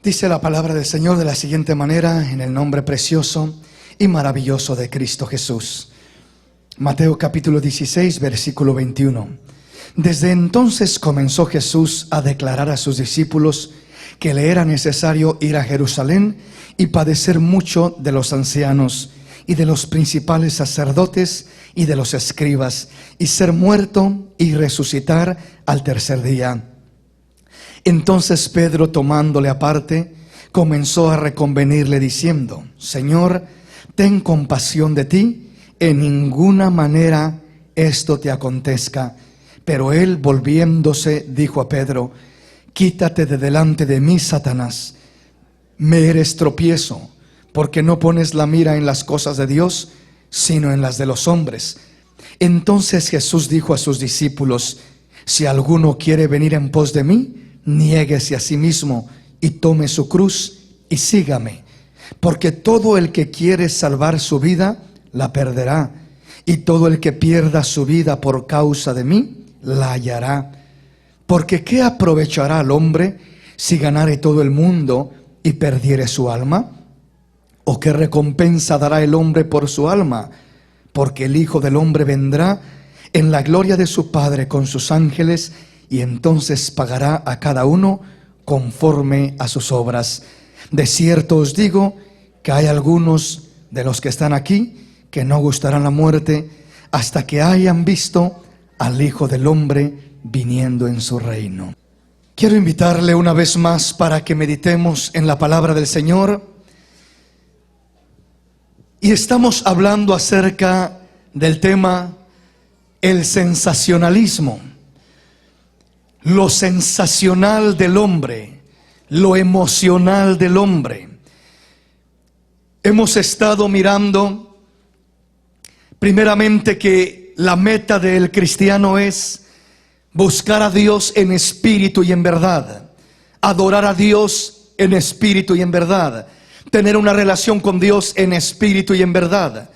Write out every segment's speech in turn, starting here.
Dice la palabra del Señor de la siguiente manera, en el nombre precioso y maravilloso de Cristo Jesús. Mateo capítulo 16, versículo 21. Desde entonces comenzó Jesús a declarar a sus discípulos que le era necesario ir a Jerusalén y padecer mucho de los ancianos y de los principales sacerdotes y de los escribas, y ser muerto y resucitar al tercer día. Entonces Pedro, tomándole aparte, comenzó a reconvenirle diciendo: Señor, ten compasión de ti, en ninguna manera esto te acontezca. Pero él, volviéndose, dijo a Pedro: Quítate de delante de mí, Satanás, me eres tropiezo, porque no pones la mira en las cosas de Dios, sino en las de los hombres. Entonces Jesús dijo a sus discípulos: Si alguno quiere venir en pos de mí, niéguese a sí mismo y tome su cruz y sígame. Porque todo el que quiere salvar su vida, la perderá, y todo el que pierda su vida por causa de mí, la hallará. Porque ¿qué aprovechará al hombre si ganare todo el mundo y perdiere su alma? ¿O qué recompensa dará el hombre por su alma? Porque el Hijo del Hombre vendrá en la gloria de su Padre con sus ángeles, y entonces pagará a cada uno conforme a sus obras. De cierto os digo que hay algunos de los que están aquí que no gustarán la muerte hasta que hayan visto al Hijo del Hombre viniendo en su reino. Quiero invitarle una vez más para que meditemos en la palabra del Señor. Y estamos hablando acerca del tema el sensacionalismo. Lo sensacional del hombre, lo emocional del hombre. Hemos estado mirando primeramente que la meta del cristiano es buscar a Dios en espíritu y en verdad, adorar a Dios en espíritu y en verdad, tener una relación con Dios en espíritu y en verdad.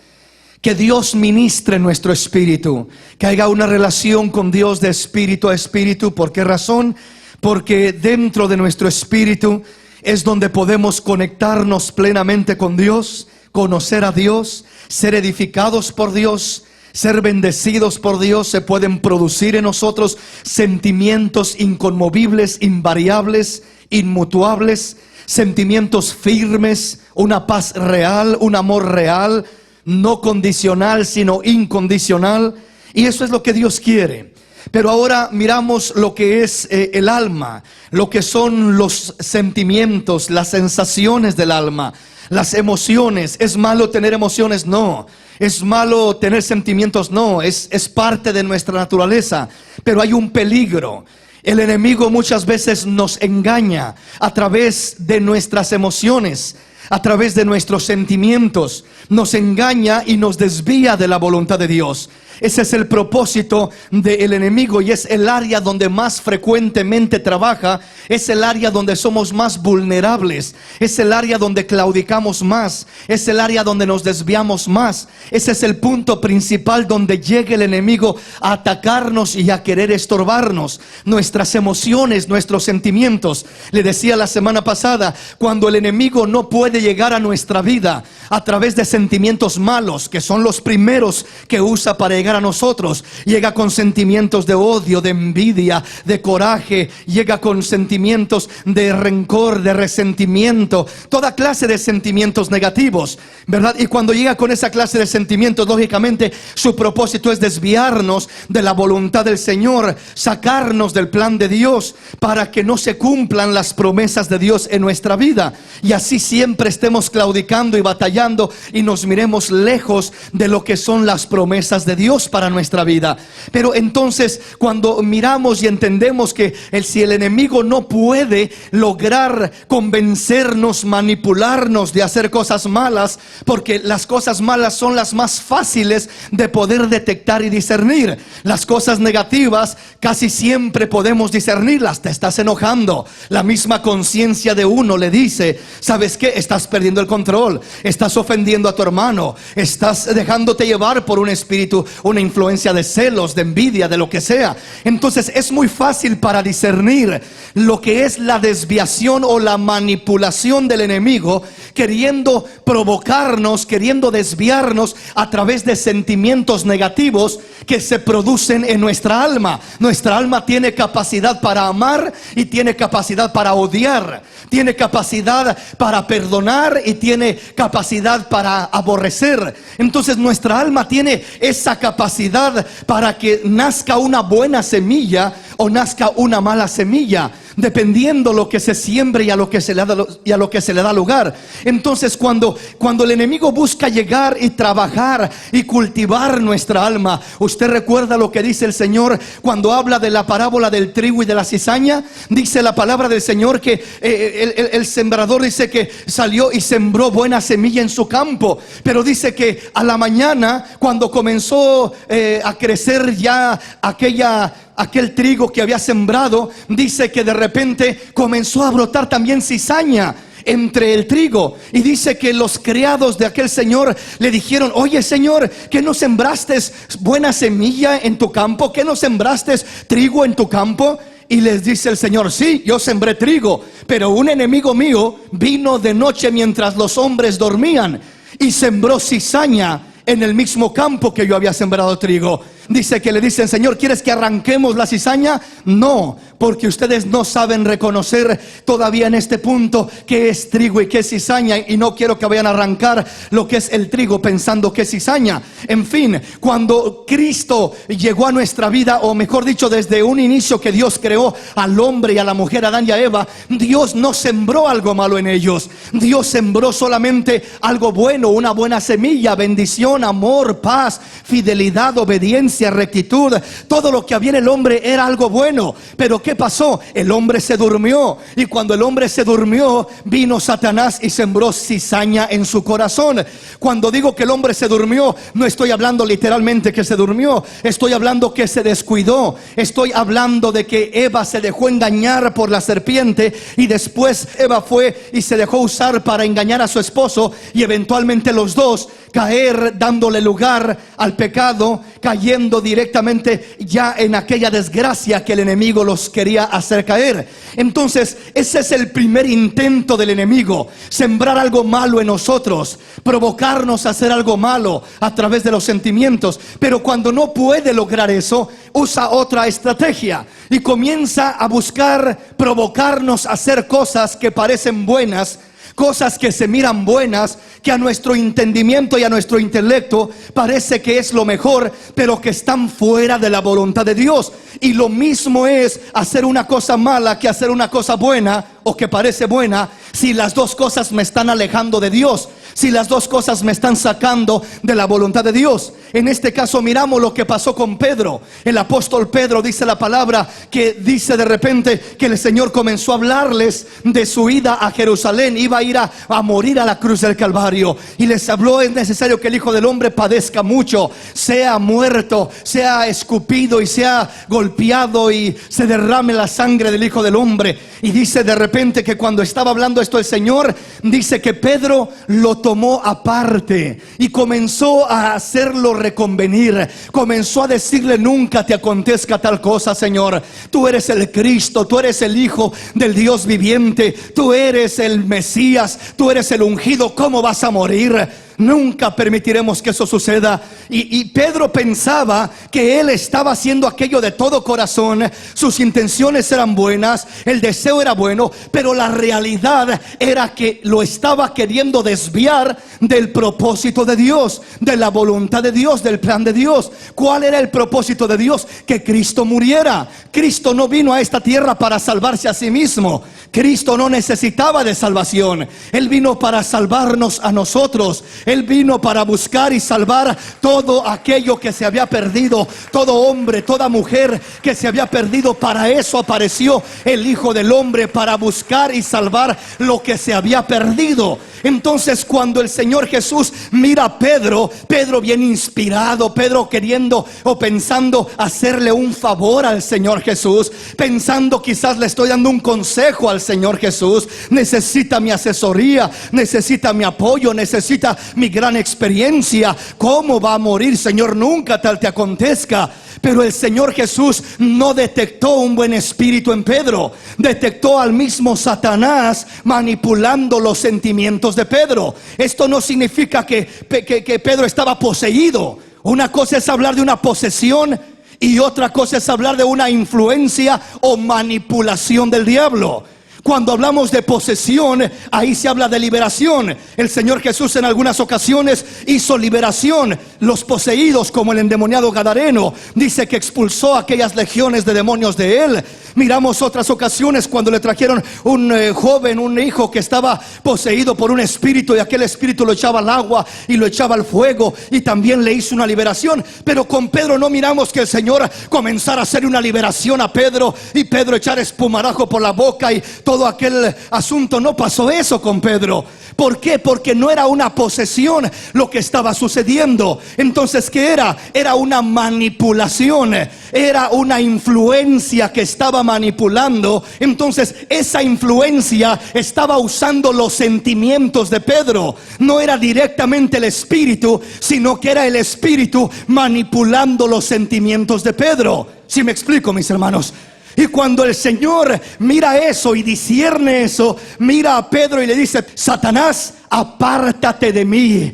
Que Dios ministre nuestro espíritu, que haya una relación con Dios de espíritu a espíritu. ¿Por qué razón? Porque dentro de nuestro espíritu es donde podemos conectarnos plenamente con Dios, conocer a Dios, ser edificados por Dios, ser bendecidos por Dios. Se pueden producir en nosotros sentimientos inconmovibles, invariables, inmutables, sentimientos firmes, una paz real, un amor real, no condicional sino incondicional. Y eso es lo que Dios quiere. Pero ahora miramos lo que es el alma, lo que son los sentimientos, las sensaciones del alma, las emociones. ¿Es malo tener emociones? No. ¿Es malo tener sentimientos? No. Es parte de nuestra naturaleza. Pero hay un peligro. El enemigo muchas veces nos engaña a través de nuestras emociones, a través de nuestros sentimientos. Nos engaña y nos desvía de la voluntad de Dios. Ese es el propósito del enemigo, y es el área donde más frecuentemente trabaja. Es el área donde somos más vulnerables. Es el área donde claudicamos más. Es el área donde nos desviamos más. Ese es el punto principal donde llega el enemigo a atacarnos y a querer estorbarnos. Nuestras emociones, nuestros sentimientos. Le decía la semana pasada, cuando el enemigo no puede llegar a nuestra vida a través de sentimientos malos, que son los primeros que usa para llegar a nosotros, llega con sentimientos de odio, de envidia, de coraje, llega con sentimientos de rencor, de resentimiento, toda clase de sentimientos negativos, ¿verdad? Y cuando llega con esa clase de sentimientos, lógicamente su propósito es desviarnos de la voluntad del Señor, sacarnos del plan de Dios, para que no se cumplan las promesas de Dios en nuestra vida, y así siempre estemos claudicando y batallando y nos miremos lejos de lo que son las promesas de Dios para nuestra vida. Pero entonces, cuando miramos y entendemos que si el enemigo no puede lograr convencernos, manipularnos de hacer cosas malas, porque las cosas malas son las más fáciles de poder detectar y discernir. Las cosas negativas casi siempre podemos discernirlas. Te estás enojando, la misma conciencia de uno le dice: ¿sabes qué? Estás perdiendo el control, estás estás ofendiendo a tu hermano, estás dejándote llevar por un espíritu, una influencia de celos, de envidia, de lo que sea. Entonces es muy fácil para discernir lo que es la desviación o la manipulación del enemigo, queriendo provocarnos, queriendo desviarnos a través de sentimientos negativos que se producen en nuestra alma. Nuestra alma tiene capacidad para amar y tiene capacidad para odiar, tiene capacidad para perdonar y tiene capacidad para aborrecer. Entonces nuestra alma tiene esa capacidad para que nazca una buena semilla o nazca una mala semilla, dependiendo lo que se siembre y a lo que se le da lugar. Entonces cuando el enemigo busca llegar y trabajar y cultivar nuestra alma, usted recuerda lo que dice el Señor cuando habla de la parábola del trigo y de la cizaña. Dice la palabra del Señor que el sembrador dice que salió y sembró buena semilla en su campo, pero dice que a la mañana, cuando comenzó a crecer ya aquel trigo que había sembrado, dice que de repente comenzó a brotar también cizaña entre el trigo. Y dice que los criados de aquel señor le dijeron: oye, Señor, ¿que no sembraste buena semilla en tu campo? ¿Que no sembraste trigo en tu campo? Y les dice el Señor: sí, yo sembré trigo, pero un enemigo mío vino de noche mientras los hombres dormían y sembró cizaña en el mismo campo que yo había sembrado trigo. Dice que le dicen: Señor, ¿quieres que arranquemos la cizaña? No, porque ustedes no saben reconocer todavía en este punto qué es trigo y qué es cizaña, y no quiero que vayan a arrancar lo que es el trigo pensando que es cizaña. En fin, cuando Cristo llegó a nuestra vida, o mejor dicho, desde un inicio que Dios creó al hombre y a la mujer, Adán y a Eva, Dios no sembró algo malo en ellos. Dios sembró solamente algo bueno, una buena semilla: bendición, amor, paz, fidelidad, obediencia, rectitud. Todo lo que había en el hombre era algo bueno. Pero ¿qué pasó? El hombre se durmió, y cuando el hombre se durmió, vino Satanás y sembró cizaña en su corazón. Cuando digo que el hombre se durmió, no estoy hablando literalmente que se durmió, estoy hablando que se descuidó. Estoy hablando de que Eva se dejó engañar por la serpiente, y después Eva fue y se dejó usar para engañar a su esposo, y eventualmente los dos caer, dándole lugar al pecado, cayendo directamente ya en aquella desgracia que el enemigo los quería hacer caer. Entonces ese es el primer intento del enemigo: sembrar algo malo en nosotros, provocarnos a hacer algo malo a través de los sentimientos. Pero cuando no puede lograr eso, usa otra estrategia y comienza a buscar provocarnos a hacer cosas que parecen buenas, cosas que se miran buenas, que a nuestro entendimiento y a nuestro intelecto parece que es lo mejor, pero que están fuera de la voluntad de Dios. Y lo mismo es hacer una cosa mala que hacer una cosa buena, o que parece buena, si las dos cosas me están alejando de Dios, si las dos cosas me están sacando de la voluntad de Dios. En este caso miramos lo que pasó con Pedro. El apóstol Pedro, dice la palabra, que dice de repente que el Señor comenzó a hablarles de su ida a Jerusalén. Iba a ir a morir a la cruz del Calvario, y les habló: es necesario que el Hijo del Hombre padezca mucho, sea muerto, sea escupido y sea golpeado, y se derrame la sangre del Hijo del Hombre. Y dice de repente que cuando estaba hablando esto el Señor, dice que Pedro lo tomó aparte y comenzó a hacerlo reconvenir. Comenzó a decirle: nunca te acontezca tal cosa, Señor. Tú eres el Cristo, tú eres el Hijo del Dios viviente, tú eres el Mesías, tú eres el ungido. ¿Cómo vas a morir? Nunca permitiremos que eso suceda. Y Pedro pensaba que él estaba haciendo aquello de todo corazón. Sus intenciones eran buenas, el deseo era bueno, pero la realidad era que lo estaba queriendo desviar del propósito de Dios, de la voluntad de Dios, del plan de Dios. ¿Cuál era el propósito de Dios? Que Cristo muriera. Cristo no vino a esta tierra para salvarse a sí mismo. Cristo no necesitaba de salvación. Él vino para salvarnos a nosotros. Él vino para buscar y salvar todo aquello que se había perdido, todo hombre, toda mujer que se había perdido. Para eso apareció el Hijo del Hombre, para buscar y salvar lo que se había perdido. Entonces, cuando el Señor Jesús mira a Pedro, Pedro bien inspirado, Pedro queriendo o pensando hacerle un favor al Señor Jesús, pensando quizás le estoy dando un consejo al Señor Jesús, necesita mi asesoría, necesita mi apoyo, necesita mi gran experiencia. ¿Cómo va a morir, Señor? Nunca tal te acontezca. Pero el Señor Jesús no detectó un buen espíritu en Pedro, detectó al mismo Satanás manipulando los sentimientos de Pedro. Esto no significa que Pedro estaba poseído. Una cosa es hablar de una posesión y otra cosa es hablar de una influencia o manipulación del diablo. Cuando hablamos de posesión, ahí se habla de liberación. El Señor Jesús en algunas ocasiones hizo liberación. Los poseídos, como el endemoniado gadareno, dice que expulsó aquellas legiones de demonios de él. Miramos otras ocasiones cuando le trajeron un joven, un hijo que estaba poseído por un espíritu, y aquel espíritu lo echaba al agua y lo echaba al fuego, y también le hizo una liberación. Pero con Pedro no miramos que el Señor comenzara a hacer una liberación a Pedro y Pedro echar espumarajo por la boca y todo aquel asunto. No pasó eso con Pedro. ¿Por qué? Porque no era una posesión lo que estaba sucediendo. Entonces, ¿qué era? Era una manipulación, era una influencia que estaba manipulando. Entonces, esa influencia estaba usando los sentimientos de Pedro. No era directamente el espíritu, sino que era el espíritu manipulando los sentimientos de Pedro. ¿Sí me explico, mis hermanos? Y cuando el Señor mira eso y discierne eso, mira a Pedro y le dice: Satanás, apártate de mí,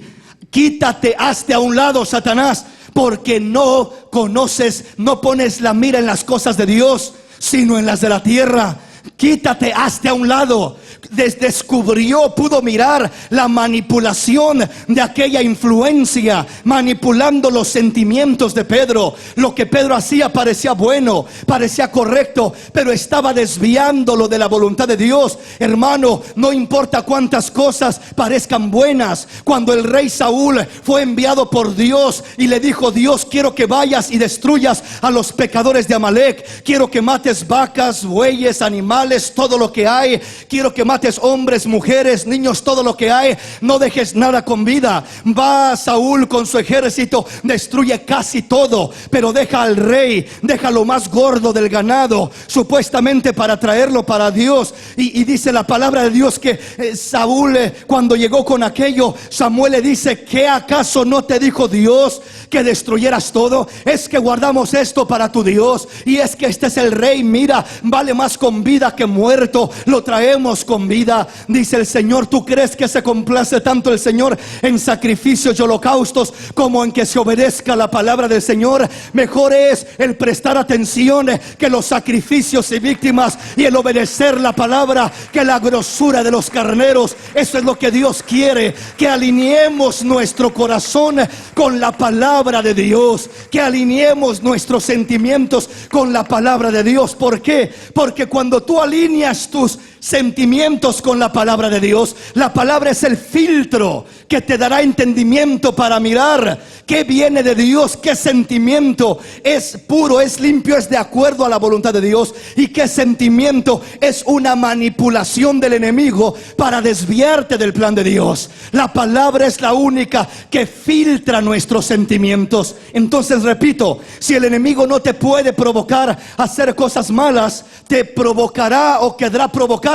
quítate, hazte a un lado, Satanás, porque no conoces, no pones la mira en las cosas de Dios, sino en las de la tierra. Quítate, hazte a un lado. Descubrió, pudo mirar la manipulación de aquella influencia, manipulando los sentimientos de Pedro. Lo que Pedro hacía parecía bueno, parecía correcto, pero estaba desviándolo de la voluntad de Dios. Hermano, no importa cuántas cosas parezcan buenas. Cuando el rey Saúl fue enviado por Dios y le dijo: Dios, quiero que vayas y destruyas a los pecadores de Amalek, quiero que mates vacas, bueyes, animales, todo lo que hay, quiero que mates hombres, mujeres, niños, todo lo que hay, no dejes nada con vida. Va Saúl con su ejército, destruye casi todo, pero deja al rey, deja lo más gordo del ganado, supuestamente para traerlo para Dios. Y dice la palabra de Dios que Saúl, cuando llegó con aquello, Samuel le dice: ¿qué acaso no te dijo Dios que destruyeras todo? Es que guardamos esto para tu Dios, y es que este es el rey, mira, vale más con vida que muerto, lo traemos con vida. Dice el Señor: ¿tú crees que se complace tanto el Señor en sacrificios y holocaustos como en que se obedezca la palabra del Señor? Mejor es el prestar atención que los sacrificios y víctimas, y el obedecer la palabra que la grosura de los carneros. Eso es lo que Dios quiere, que alineemos nuestro corazón con la palabra de Dios, que alineemos nuestros sentimientos con la palabra de Dios. ¿Por qué? Porque cuando tú alineas tus sentimientos con la palabra de Dios, la palabra es el filtro que te dará entendimiento para mirar qué viene de Dios, qué sentimiento es puro, es limpio, es de acuerdo a la voluntad de Dios, y qué sentimiento es una manipulación del enemigo para desviarte del plan de Dios. La palabra es la única que filtra nuestros sentimientos. Entonces, repito, si el enemigo no te puede provocar a hacer cosas malas, te provocará o querrá provocarte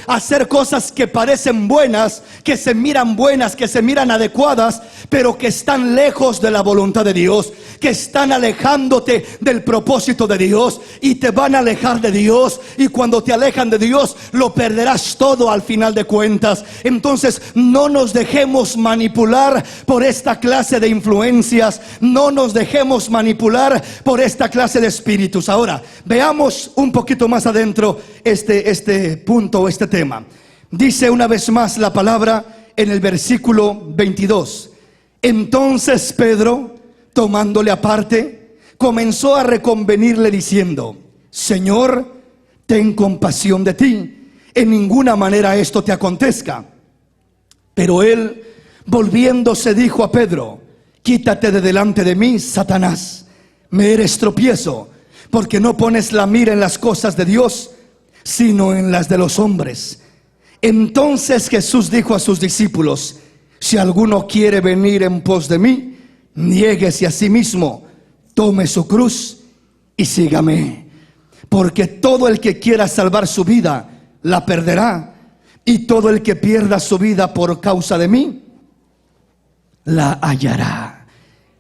a hacer cosas que parecen buenas, que se miran buenas, que se miran adecuadas, pero que están lejos de la voluntad de Dios, que están alejándote del propósito de Dios, y te van a alejar de Dios. Y cuando te alejan de Dios, lo perderás todo al final de cuentas. Entonces, no nos dejemos manipular por esta clase de influencias, no nos dejemos manipular por esta clase de espíritus. Ahora, veamos un poquito más adentro este punto, este tema. Dice una vez más la palabra en el versículo 22: entonces Pedro, tomándole aparte, comenzó a reconvenirle diciendo: Señor, ten compasión de ti, en ninguna manera esto te acontezca. Pero él, Volviéndose dijo a Pedro: quítate de delante de mí, Satanás, me eres tropiezo, porque no pones la mira en las cosas de Dios, sino en las de los hombres. Entonces Jesús dijo a sus discípulos: si alguno quiere venir en pos de mí, niéguese a sí mismo, tome su cruz y sígame. Porque todo el que quiera salvar su vida, la perderá. Y todo el que pierda su vida por causa de mí, la hallará.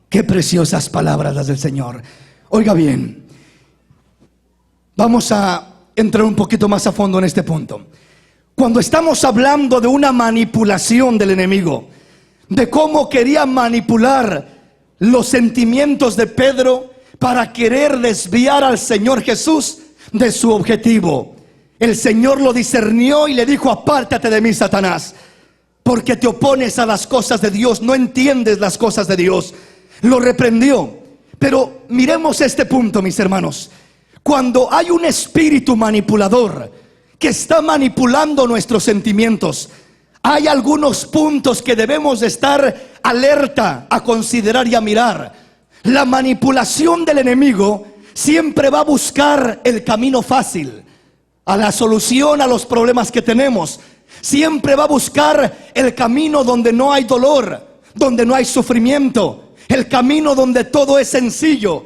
Qué preciosas palabras las del Señor. Oiga bien, vamos a entrar un poquito más a fondo en este punto. Cuando estamos hablando de una manipulación del enemigo, de cómo quería manipular los sentimientos de Pedro para querer desviar al Señor Jesús de su objetivo, el Señor lo discernió y le dijo: apártate de mí, Satanás, porque te opones a las cosas de Dios, no entiendes las cosas de Dios. Lo reprendió. Pero miremos este punto, mis hermanos. Cuando hay un espíritu manipulador que está manipulando nuestros sentimientos, hay algunos puntos que debemos de estar alerta a considerar y a mirar. La manipulación del enemigo siempre va a buscar el camino fácil a la solución a los problemas que tenemos. Siempre va a buscar el camino donde no hay dolor, donde no hay sufrimiento, el camino donde todo es sencillo,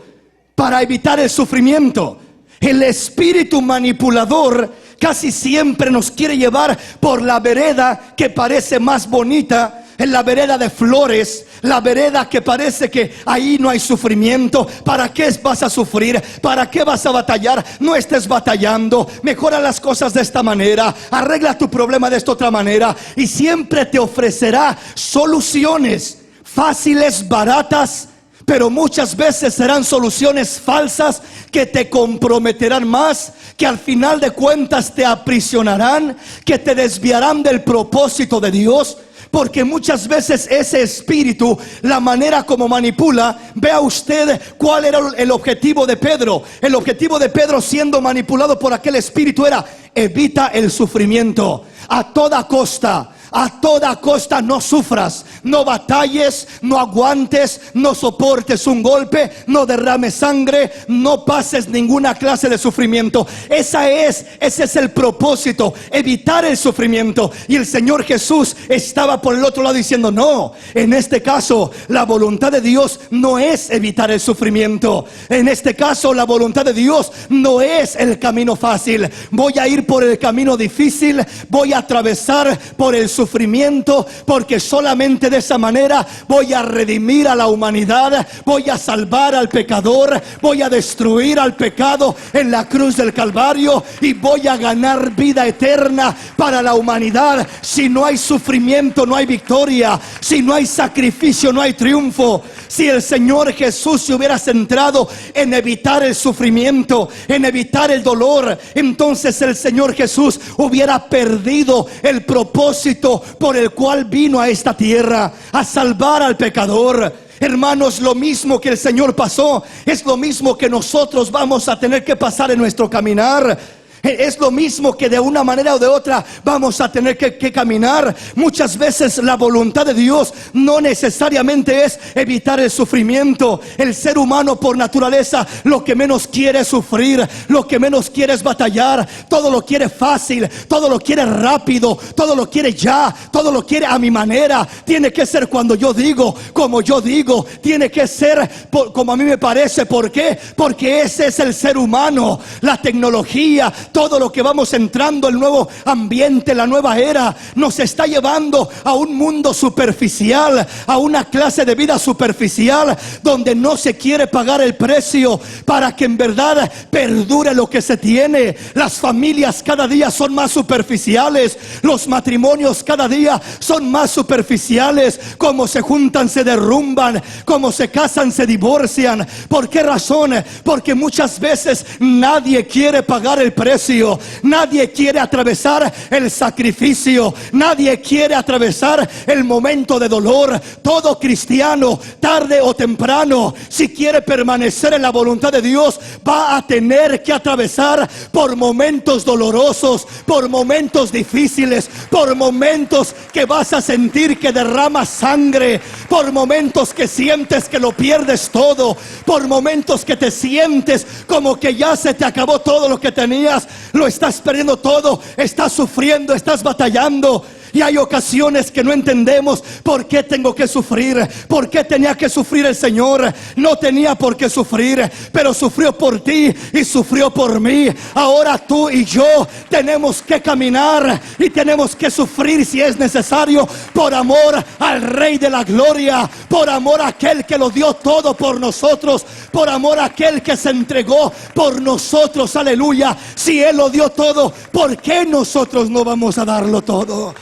para evitar el sufrimiento. El espíritu manipulador casi siempre nos quiere llevar por la vereda que parece más bonita, en la vereda de flores, la vereda que parece que ahí no hay sufrimiento. ¿Para qué vas a sufrir? ¿Para qué vas a batallar? No estés batallando, mejora las cosas de esta manera, arregla tu problema de esta otra manera. Y siempre te ofrecerá soluciones fáciles, baratas, pero muchas veces serán soluciones falsas que te comprometerán más, que al final de cuentas te aprisionarán, que te desviarán del propósito de Dios. Porque muchas veces ese espíritu, la manera como manipula, vea usted cuál era el objetivo de Pedro. El objetivo de Pedro, siendo manipulado por aquel espíritu, era: evita el sufrimiento a toda costa. A toda costa no sufras, no batalles, no aguantes, no soportes un golpe, no derrames sangre, no pases ninguna clase de sufrimiento. Ese es el propósito, evitar el sufrimiento. Y el Señor Jesús estaba por el otro lado diciendo: no, en este caso la voluntad de Dios no es evitar el sufrimiento. En este caso la voluntad de Dios no es el camino fácil. Voy a ir por el camino difícil, voy a atravesar por el sufrimiento, porque solamente de esa manera voy a redimir a la humanidad, voy a salvar al pecador, voy a destruir al pecado en la cruz del Calvario y voy a ganar vida eterna para la humanidad. Si no hay sufrimiento, no hay victoria. Si no hay sacrificio, no hay triunfo. Si el Señor Jesús se hubiera centrado en evitar el sufrimiento, en evitar el dolor, entonces el Señor Jesús hubiera perdido el propósito por el cual vino a esta tierra: a salvar al pecador. Hermanos, lo mismo que el Señor pasó, es lo mismo que nosotros vamos a tener que pasar en nuestro caminar. Es lo mismo que de una manera o de otra vamos a tener que caminar. Muchas veces la voluntad de Dios no necesariamente es evitar el sufrimiento. El ser humano por naturaleza lo que menos quiere es sufrir, lo que menos quiere es batallar. Todo lo quiere fácil, todo lo quiere rápido, todo lo quiere ya, todo lo quiere a mi manera. Tiene que ser cuando yo digo, como yo digo, tiene que ser como a mí me parece. ¿Por qué? Porque ese es el ser humano. La tecnología, todo lo que vamos entrando, el nuevo ambiente, la nueva era, nos está llevando a un mundo superficial, a una clase de vida superficial, donde no se quiere pagar el precio para que en verdad perdure lo que se tiene. Las familias cada día son más superficiales, los matrimonios cada día son más superficiales. Como se juntan, se derrumban, como se casan, se divorcian. ¿Por qué razón? Porque muchas veces nadie quiere pagar el precio precio. Nadie quiere atravesar el sacrificio. Nadie quiere atravesar el momento de dolor. Todo cristiano, tarde o temprano, si quiere permanecer en la voluntad de Dios, va a tener que atravesar por momentos dolorosos, por momentos difíciles, por momentos que vas a sentir que derramas sangre, por momentos que sientes que lo pierdes todo, por momentos que te sientes como que ya se te acabó todo lo que tenías, lo estás perdiendo todo, estás sufriendo, estás batallando. Y hay ocasiones que no entendemos por qué tengo que sufrir, por qué tenía que sufrir el Señor. No tenía por qué sufrir, pero sufrió por ti y sufrió por mí. Ahora tú y yo tenemos que caminar y tenemos que sufrir si es necesario, por amor al Rey de la Gloria, por amor a aquel que lo dio todo por nosotros, por amor a aquel que se entregó por nosotros. Aleluya. Si Él lo dio todo, ¿por qué nosotros no vamos a darlo todo?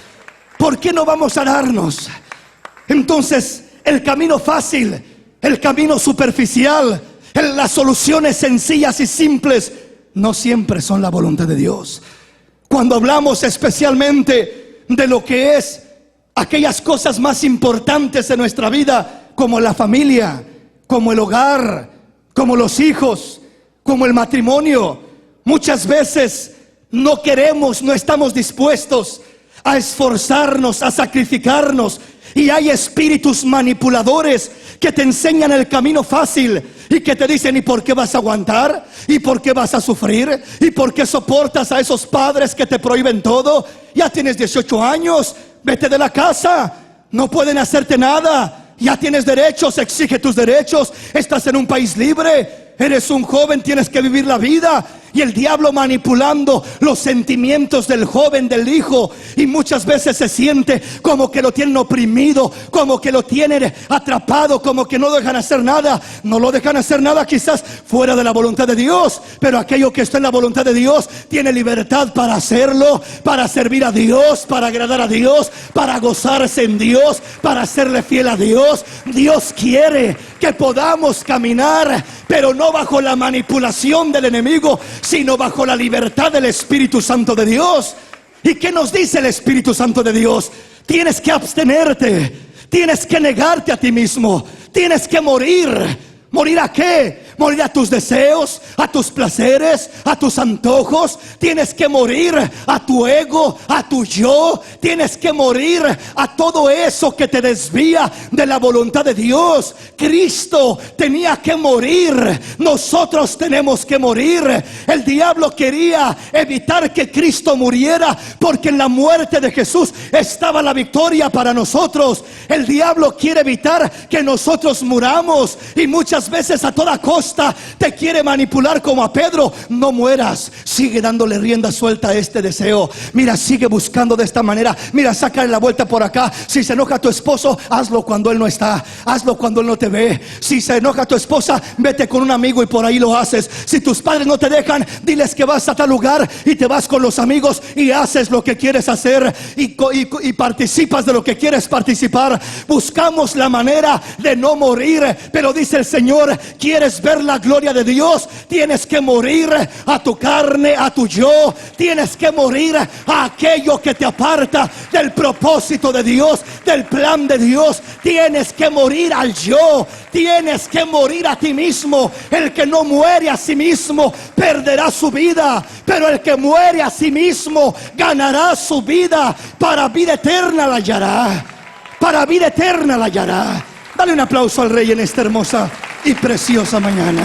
¿Por qué no vamos a darnos? Entonces, el camino fácil, el camino superficial, las soluciones sencillas y simples, no siempre son la voluntad de Dios. Cuando hablamos especialmente de lo que es aquellas cosas más importantes en nuestra vida, como la familia, como el hogar, como los hijos, como el matrimonio, muchas veces no queremos, no estamos dispuestos a esforzarnos, a sacrificarnos. Y hay espíritus manipuladores que te enseñan el camino fácil y que te dicen: ¿y por qué vas a aguantar? ¿Y por qué vas a sufrir? ¿Y por qué soportas a esos padres que te prohíben todo? Ya tienes 18 años, vete de la casa, no pueden hacerte nada. Ya tienes derechos, exige tus derechos. Estás en un país libre, eres un joven, tienes que vivir la vida. Y el diablo manipulando los sentimientos del joven, del hijo. Y muchas veces se siente como que lo tienen oprimido, como que lo tienen atrapado, como que no dejan hacer nada. No lo dejan hacer nada quizás fuera de la voluntad de Dios, pero aquello que está en la voluntad de Dios tiene libertad para hacerlo, para servir a Dios, para agradar a Dios, para gozarse en Dios, para serle fiel a Dios. Dios quiere que podamos caminar, pero no bajo la manipulación del enemigo, sino bajo la libertad del Espíritu Santo de Dios. ¿Y qué nos dice el Espíritu Santo de Dios? Tienes que abstenerte, tienes que negarte a ti mismo, tienes que morir. ¿Morir a qué? Morir a tus deseos, a tus placeres, a tus antojos. Tienes que morir a tu ego, a tu yo. Tienes que morir a todo eso que te desvía de la voluntad de Dios. Cristo tenía que morir. Nosotros tenemos que morir. El diablo quería evitar que Cristo muriera, porque en la muerte de Jesús estaba la victoria para nosotros. El diablo quiere evitar que nosotros muramos, y muchas veces a toda costa te quiere manipular, como a Pedro. No mueras, sigue dándole rienda suelta a este deseo. Mira, sigue buscando de esta manera. Mira, sácale la vuelta por acá. Si se enoja tu esposo, hazlo cuando él no está, hazlo cuando él no te ve. Si se enoja tu esposa, vete con un amigo y por ahí lo haces. Si tus padres no te dejan, diles que vas a tal lugar y te vas con los amigos y haces lo que quieres hacer, y participas de lo que quieres participar. Buscamos la manera de no morir, pero dice el Señor: ¿quieres ver la gloria de Dios? Tienes que morir a tu carne, a tu yo. Tienes que morir a aquello que te aparta del propósito de Dios, del plan de Dios. Tienes que morir al yo. Tienes que morir a ti mismo. El que no muere a sí mismo perderá su vida, pero el que muere a sí mismo ganará su vida. Para vida eterna la hallará. Para vida eterna la hallará. Dale un aplauso al Rey en esta hermosa y preciosa mañana.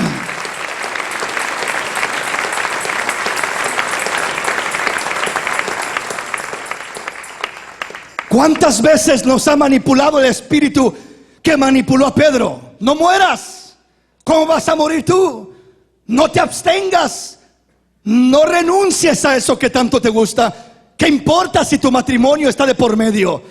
¿Cuántas veces nos ha manipulado el espíritu que manipuló a Pedro? No mueras. ¿Cómo vas a morir tú? No te abstengas. No renuncies a eso que tanto te gusta. ¿Qué importa si tu matrimonio está de por medio?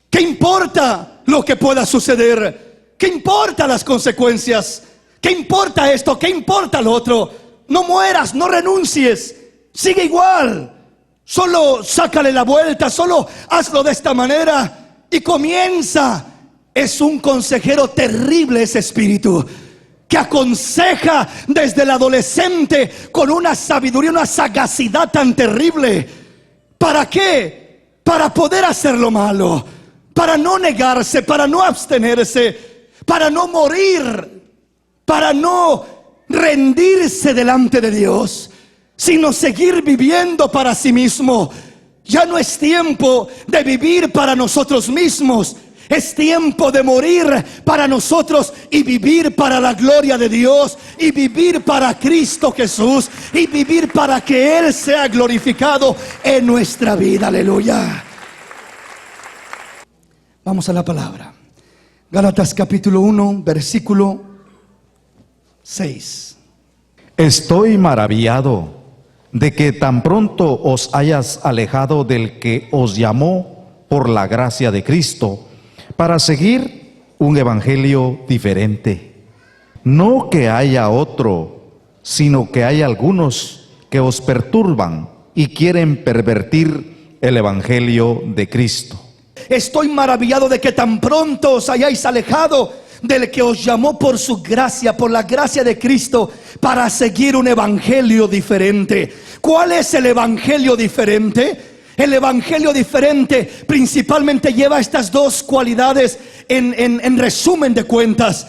¿Qué importa lo que pueda suceder? ¿Qué importa las consecuencias? ¿Qué importa esto? ¿Qué importa lo otro? No mueras, no renuncies. Sigue igual. Solo sácale la vuelta, solo hazlo de esta manera y comienza. Es un consejero terrible ese espíritu que aconseja desde el adolescente con una sabiduría, una sagacidad tan terrible. ¿Para qué? Para poder hacer lo malo, para no negarse, para no abstenerse, para no morir, para no rendirse delante de Dios, sino seguir viviendo para sí mismo. Ya no es tiempo de vivir para nosotros mismos. Es tiempo de morir para nosotros y vivir para la gloria de Dios, y vivir para Cristo Jesús, y vivir para que Él sea glorificado en nuestra vida. Aleluya. Vamos a la palabra. Gálatas capítulo 1, versículo 6. Estoy maravillado de que tan pronto os hayas alejado del que os llamó por la gracia de Cristo, para seguir un evangelio diferente. No que haya otro, sino que hay algunos que os perturban y quieren pervertir el evangelio de Cristo. Estoy maravillado de que tan pronto os hayáis alejado del que os llamó por su gracia, por la gracia de Cristo, para seguir un evangelio diferente. ¿Cuál es el evangelio diferente? El evangelio diferente principalmente lleva estas dos cualidades en resumen de cuentas.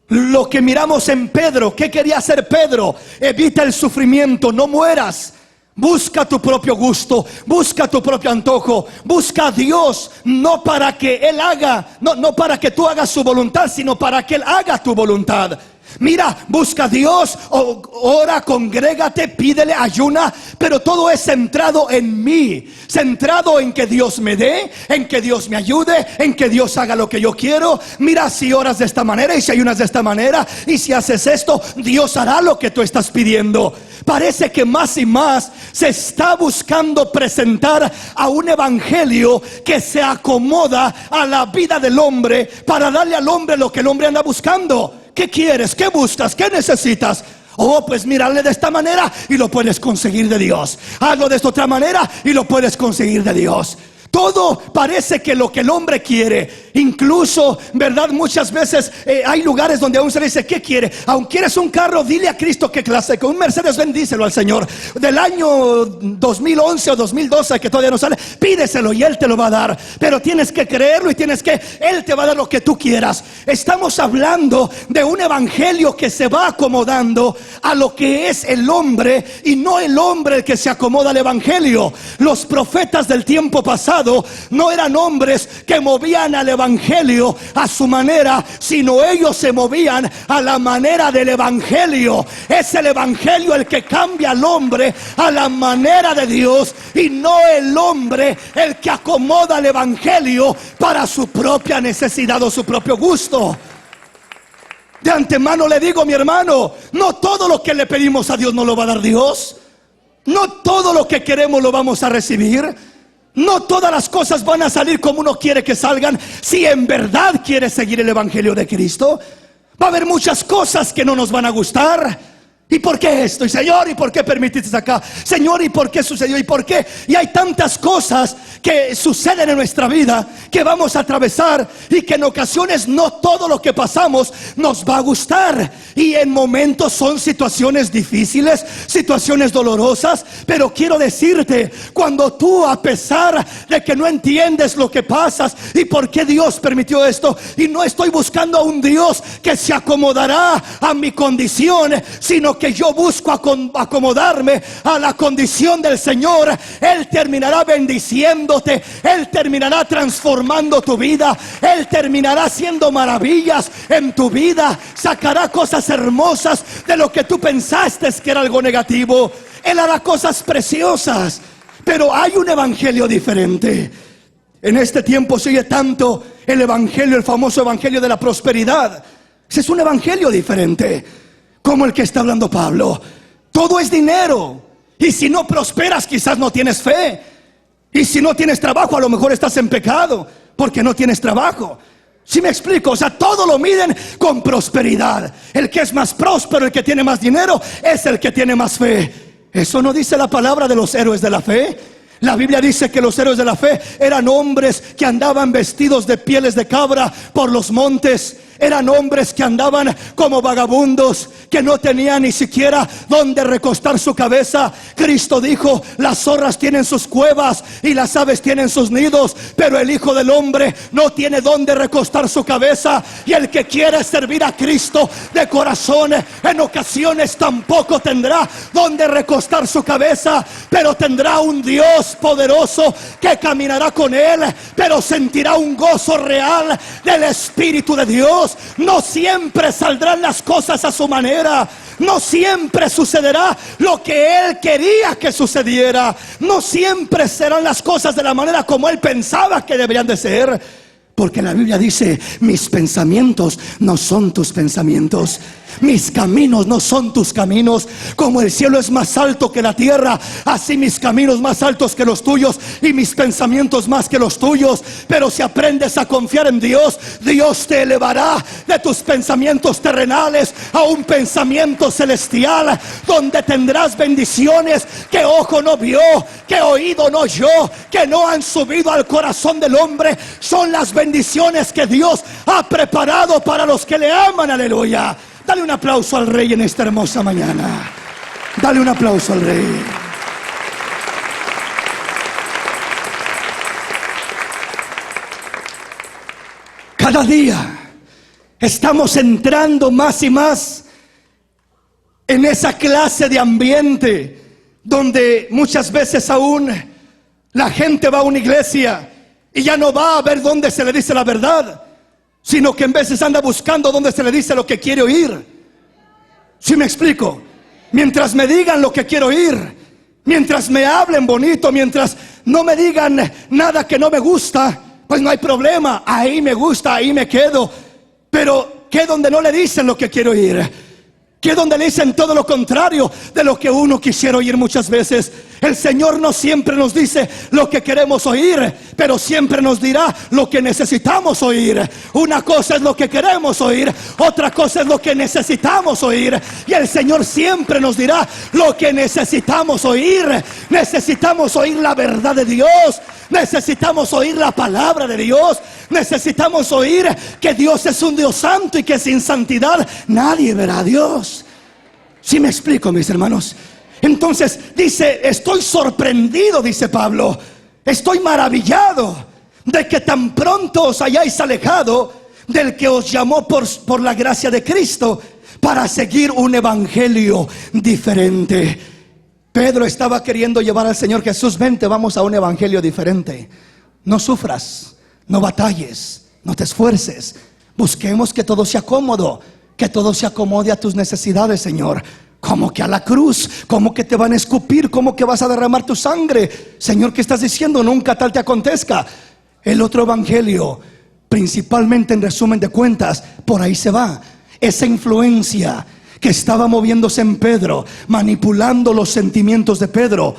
Lo que miramos en Pedro, ¿qué quería hacer Pedro? Evita el sufrimiento, no mueras. Busca tu propio gusto, busca tu propio antojo, busca a Dios, no para que Él haga, no para que tú hagas su voluntad, sino para que Él haga tu voluntad. Mira, busca a Dios, ora, congrégate, pídele, ayuna, pero todo es centrado en mí, centrado en que Dios me dé, en que Dios me ayude, en que Dios haga lo que yo quiero. Mira, si oras de esta manera y si ayunas de esta manera y si haces esto, Dios hará lo que tú estás pidiendo. Parece que más y más se está buscando presentar a un evangelio que se acomoda a la vida del hombre, para darle al hombre lo que el hombre anda buscando. ¿Qué quieres? ¿Qué buscas? ¿Qué necesitas? Oh, pues mírale de esta manera y lo puedes conseguir de Dios. Hazlo de esta otra manera y lo puedes conseguir de Dios. Todo parece que lo que el hombre quiere. Incluso, ¿verdad? Muchas veces hay lugares donde aún se le dice, ¿qué quiere? Aunque quieres un carro, dile a Cristo qué clase. Con un Mercedes, bendícelo al Señor. Del año 2011 o 2012, que todavía no sale, pídeselo y Él te lo va a dar. Pero tienes que creerlo y Él te va a dar lo que tú quieras. Estamos hablando de un evangelio que se va acomodando a lo que es el hombre, y no el hombre el que se acomoda al evangelio. Los profetas del tiempo pasado no eran hombres que movían al evangelio a su manera, sino ellos se movían a la manera del evangelio. Es el evangelio el que cambia al hombre a la manera de Dios, y no el hombre el que acomoda el evangelio para su propia necesidad o su propio gusto. De antemano le digo, mi hermano, no todo lo que le pedimos a Dios nos lo va a dar Dios. No todo lo que queremos lo vamos a recibir. No todas las cosas van a salir como uno quiere que salgan. Si en verdad quieres seguir el evangelio de Cristo, va a haber muchas cosas que no nos van a gustar. ¿Y por qué esto? Y Señor, ¿y por qué permitiste acá? Señor, ¿y por qué sucedió? ¿Y por qué? Y hay tantas cosas que suceden en nuestra vida que vamos a atravesar, y que en ocasiones no todo lo que pasamos nos va a gustar. Y en momentos son situaciones difíciles, situaciones dolorosas. Pero quiero decirte, cuando tú, a pesar de que no entiendes lo que pasas y por qué Dios permitió esto, y no estoy buscando a un Dios que se acomodará a mi condición, sino que yo busco acomodarme a la condición del Señor, Él terminará bendiciéndote, Él terminará transformando tu vida, Él terminará haciendo maravillas en tu vida, sacará cosas hermosas de lo que tú pensaste que era algo negativo. Él hará cosas preciosas. Pero hay un evangelio diferente. En este tiempo se oye tanto el evangelio, el famoso evangelio de la prosperidad. Ese es un evangelio diferente, como el que está hablando Pablo. Todo es dinero, y si no prosperas, quizás no tienes fe. Y si no tienes trabajo, a lo mejor estás en pecado porque no tienes trabajo. ¿Sí me explico? O sea, todo lo miden con prosperidad. El que es más próspero, el que tiene más dinero, es el que tiene más fe. ¿Eso no dice la palabra de los héroes de la fe? La Biblia dice que los héroes de la fe eran hombres que andaban vestidos de pieles de cabra por los montes. eran hombres que andaban como vagabundos, que no tenían ni siquiera donde recostar su cabeza. Cristo dijo: las zorras tienen sus cuevas y las aves tienen sus nidos, pero el Hijo del Hombre no tiene donde recostar su cabeza. Y el que quiere servir a Cristo de corazón, en ocasiones tampoco tendrá donde recostar su cabeza, pero tendrá un Dios poderoso que caminará con él, pero sentirá un gozo real del Espíritu de Dios. No siempre saldrán las cosas a su manera, no siempre sucederá lo que él quería que sucediera, no siempre serán las cosas de la manera como él pensaba que deberían de ser, porque la Biblia dice: mis pensamientos no son tus pensamientos, mis caminos no son tus caminos. Como el cielo es más alto que la tierra, así mis caminos más altos que los tuyos y mis pensamientos más que los tuyos. Pero si aprendes a confiar en Dios, Dios te elevará de tus pensamientos terrenales a un pensamiento celestial, donde tendrás bendiciones que ojo no vio, que oído no oyó, que no han subido al corazón del hombre. Son las bendiciones que Dios ha preparado para los que le aman. Aleluya. Dale un aplauso al Rey en esta hermosa mañana. Dale un aplauso al Rey. Cada día estamos entrando más y más en esa clase de ambiente donde muchas veces aún la gente va a una iglesia y ya no va a ver dónde se le dice la verdad, sino que en veces anda buscando donde se le dice lo que quiere oír. ¿Sí me explico? Mientras me digan lo que quiero oír, mientras me hablen bonito, mientras no me digan nada que no me gusta, pues no hay problema. Ahí me gusta, ahí me quedo. Pero ¿qué donde no le dicen lo que quiero oír? ¿Qué donde le dicen todo lo contrario de lo que uno quisiera oír muchas veces? El Señor no siempre nos dice lo que queremos oír, pero siempre nos dirá lo que necesitamos oír. Una cosa es lo que queremos oír, otra cosa es lo que necesitamos oír. Y el Señor siempre nos dirá lo que necesitamos oír. Necesitamos oír la verdad de Dios, necesitamos oír la palabra de Dios, necesitamos oír que Dios es un Dios santo y que sin santidad nadie verá a Dios. ¿Sí me explico, mis hermanos? Entonces dice: estoy sorprendido, dice Pablo, estoy maravillado de que tan pronto os hayáis alejado del que os llamó por la gracia de Cristo para seguir un evangelio diferente. Pedro estaba queriendo llevar al Señor Jesús: vente, vamos a un evangelio diferente. No sufras, no batalles, no te esfuerces. Busquemos que todo sea cómodo, que todo se acomode a tus necesidades, Señor. ¿Cómo que a la cruz? ¿Cómo que te van a escupir? ¿Cómo que vas a derramar tu sangre? Señor, ¿qué estás diciendo? Nunca tal te acontezca. El otro evangelio, principalmente en resumen de cuentas, por ahí se va. Esa influencia que estaba moviéndose en Pedro, manipulando los sentimientos de Pedro,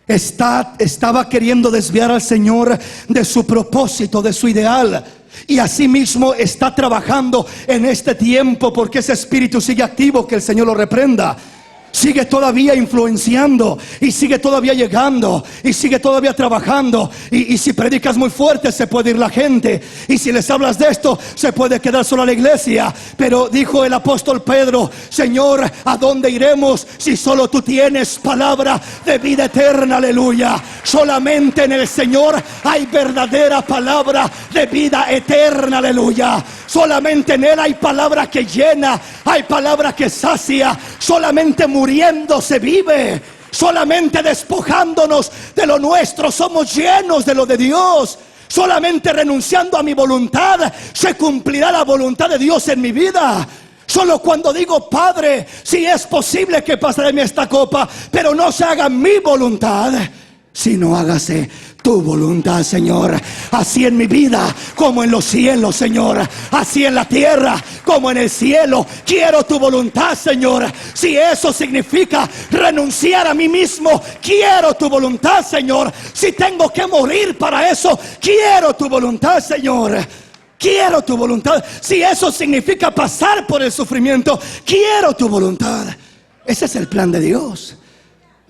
estaba queriendo desviar al Señor de su propósito, de su ideal. Y asimismo está trabajando en este tiempo, porque ese espíritu sigue activo. Que el Señor lo reprenda. Sigue todavía influenciando y sigue todavía llegando y sigue todavía trabajando. Y si predicas muy fuerte, se puede ir la gente, y si les hablas de esto, se puede quedar sola la iglesia. Pero dijo el apóstol Pedro: Señor, ¿a dónde iremos si solo tú tienes palabra de vida eterna? Aleluya. Solamente en el Señor hay verdadera palabra de vida eterna. Aleluya. Solamente en Él hay palabra que llena, hay palabra que sacia. Solamente muriendo se vive. Solamente despojándonos de lo nuestro somos llenos de lo de Dios. Solamente renunciando a mi voluntad se cumplirá la voluntad de Dios en mi vida. Solo cuando digo: Padre, si es posible que pase de mí esta copa, pero no se haga mi voluntad, sino hágase tu voluntad, Señor. Así en mi vida como en los cielos, Señor. Así en la tierra como en el cielo. Quiero tu voluntad, Señor. Si eso significa renunciar a mí mismo, quiero tu voluntad, Señor. Si tengo que morir para eso, quiero tu voluntad, Señor. Quiero tu voluntad. Si eso significa pasar por el sufrimiento, quiero tu voluntad. Ese es el plan de Dios.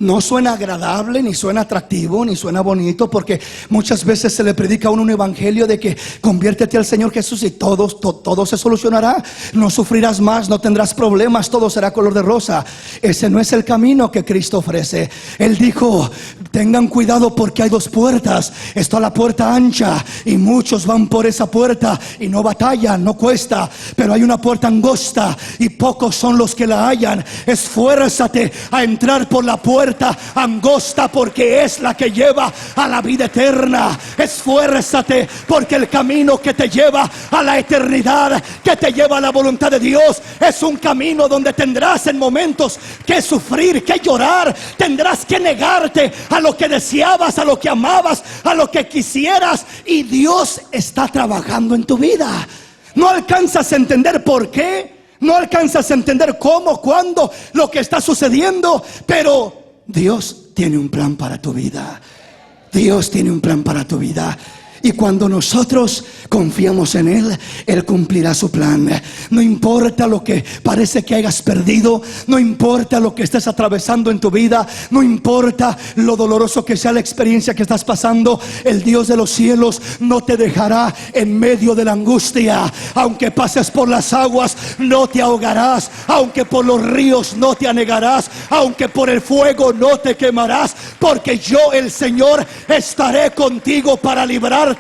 No suena agradable, ni suena atractivo, ni suena bonito, porque muchas veces se le predica a uno un evangelio de que conviértete al Señor Jesús y todo se solucionará. No sufrirás más, no tendrás problemas, todo será color de rosa. Ese no es el camino que Cristo ofrece. Él dijo: tengan cuidado porque hay dos puertas. Está la puerta ancha y muchos van por esa puerta y no batallan, no cuesta. Pero hay una puerta angosta y pocos son los que la hallan. Esfuérzate a entrar por la puerta angosta, porque es la que lleva a la vida eterna. Esfuérzate, porque el camino que te lleva a la eternidad, que te lleva a la voluntad de Dios, es un camino donde tendrás en momentos que sufrir, que llorar, tendrás que negarte a lo que deseabas, a lo que amabas, a lo que quisieras, y Dios está trabajando en tu vida. No alcanzas a entender por qué, no alcanzas a entender cómo, cuándo, lo que está sucediendo, pero Dios tiene un plan para tu vida. Dios tiene un plan para tu vida. Y cuando nosotros confiamos en Él, Él cumplirá su plan. No importa lo que parece que hayas perdido, no importa lo que estés atravesando en tu vida, no importa lo doloroso que sea la experiencia que estás pasando, el Dios de los cielos no te dejará en medio de la angustia. Aunque pases por las aguas, no te ahogarás. Aunque por los ríos, no te anegarás. Aunque por el fuego, no te quemarás. Porque yo, el Señor, estaré contigo para librarte.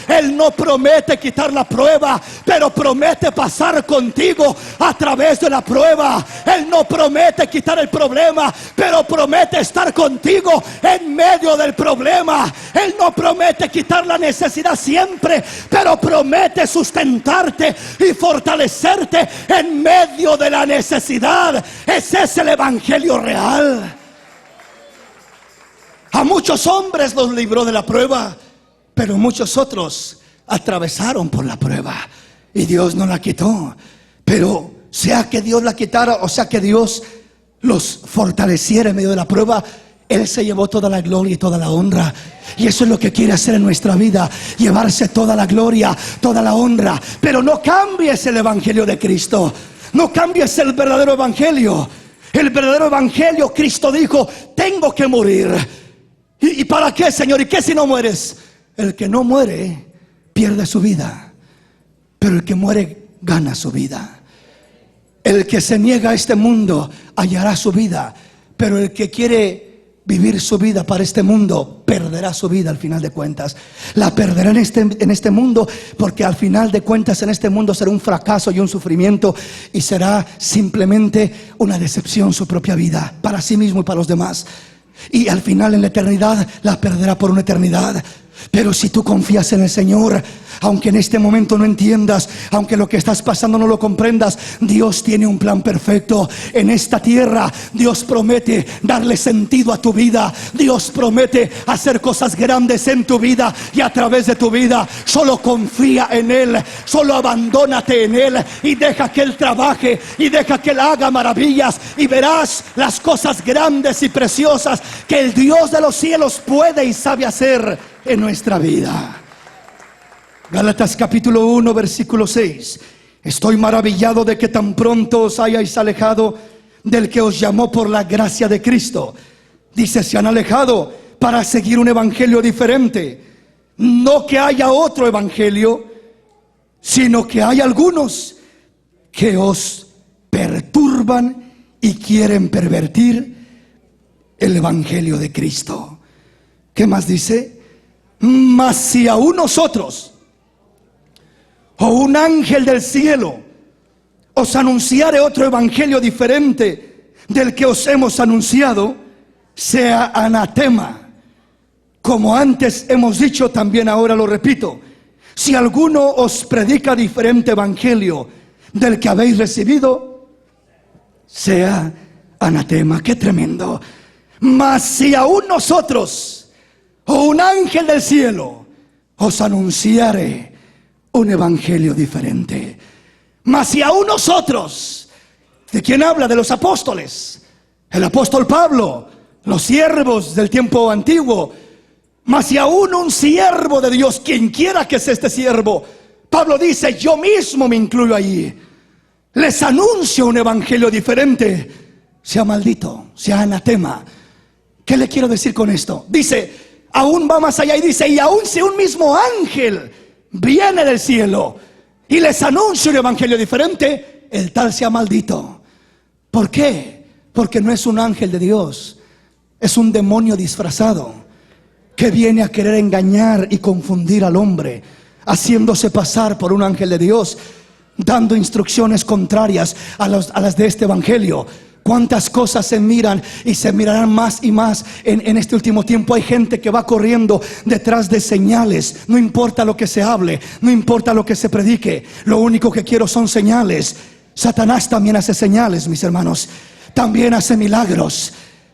Él no promete quitar la prueba, pero promete pasar contigo a través de la prueba. Él no promete quitar el problema, pero promete estar contigo en medio del problema. Él no promete quitar la necesidad siempre, pero promete sustentarte y fortalecerte en medio de la necesidad. Ese es el evangelio real. A muchos hombres los libró de la prueba, pero muchos otros atravesaron por la prueba y Dios no la quitó. Pero sea que Dios la quitara o sea que Dios los fortaleciera en medio de la prueba, Él se llevó toda la gloria y toda la honra. Y eso es lo que quiere hacer en nuestra vida: llevarse toda la gloria, toda la honra. Pero no cambies el evangelio de Cristo, no cambies el verdadero evangelio. El verdadero evangelio, Cristo dijo: tengo que morir. ¿Y para qué, Señor? ¿Y qué si no mueres? El que no muere pierde su vida, pero el que muere gana su vida. El que se niega a este mundo hallará su vida, pero el que quiere vivir su vida para este mundo perderá su vida al final de cuentas. La perderá en este mundo, porque al final de cuentas en este mundo será un fracaso y un sufrimiento, y será simplemente una decepción su propia vida, para sí mismo y para los demás. Y al final, en la eternidad, la perderá por una eternidad. Pero si tú confías en el Señor, aunque en este momento no entiendas, aunque lo que estás pasando no lo comprendas, Dios tiene un plan perfecto. En esta tierra Dios promete darle sentido a tu vida. Dios promete hacer cosas grandes en tu vida y a través de tu vida. Solo confía en Él, solo abandónate en Él y deja que Él trabaje y deja que Él haga maravillas, y verás las cosas grandes y preciosas que el Dios de los cielos puede y sabe hacer en nuestra vida. Gálatas capítulo 1 versículo 6. Estoy maravillado de que tan pronto os hayáis alejado del que os llamó por la gracia de Cristo. Dice: se han alejado para seguir un evangelio diferente. No que haya otro evangelio, sino que hay algunos que os perturban y quieren pervertir el evangelio de Cristo. ¿Qué más dice? Mas si aún nosotros o un ángel del cielo os anunciare otro evangelio diferente del que os hemos anunciado, sea anatema. Como antes hemos dicho, también ahora lo repito: si alguno os predica diferente evangelio del que habéis recibido, sea anatema. Qué tremendo. Mas si aún nosotros o un ángel del cielo os anunciare un evangelio diferente. Mas si aún nosotros, ¿de quién habla? De los apóstoles, el apóstol Pablo, los siervos del tiempo antiguo. Mas si aún un siervo de Dios, quien quiera que sea este siervo, Pablo dice: yo mismo me incluyo allí, les anuncio un evangelio diferente, sea maldito, sea anatema. ¿Qué le quiero decir con esto? Dice, aún va más allá y dice, y aún si un mismo ángel viene del cielo y les anuncia un evangelio diferente, el tal sea maldito. ¿Por qué? Porque no es un ángel de Dios, es un demonio disfrazado que viene a querer engañar y confundir al hombre, haciéndose pasar por un ángel de Dios, dando instrucciones contrarias a las de este evangelio. Cuántas cosas se miran y se mirarán más y más en este último tiempo. Hay gente que va corriendo detrás de señales. No importa lo que se hable, no importa lo que se predique, lo único que quiero son señales. Satanás también hace señales, mis hermanos, también hace milagros,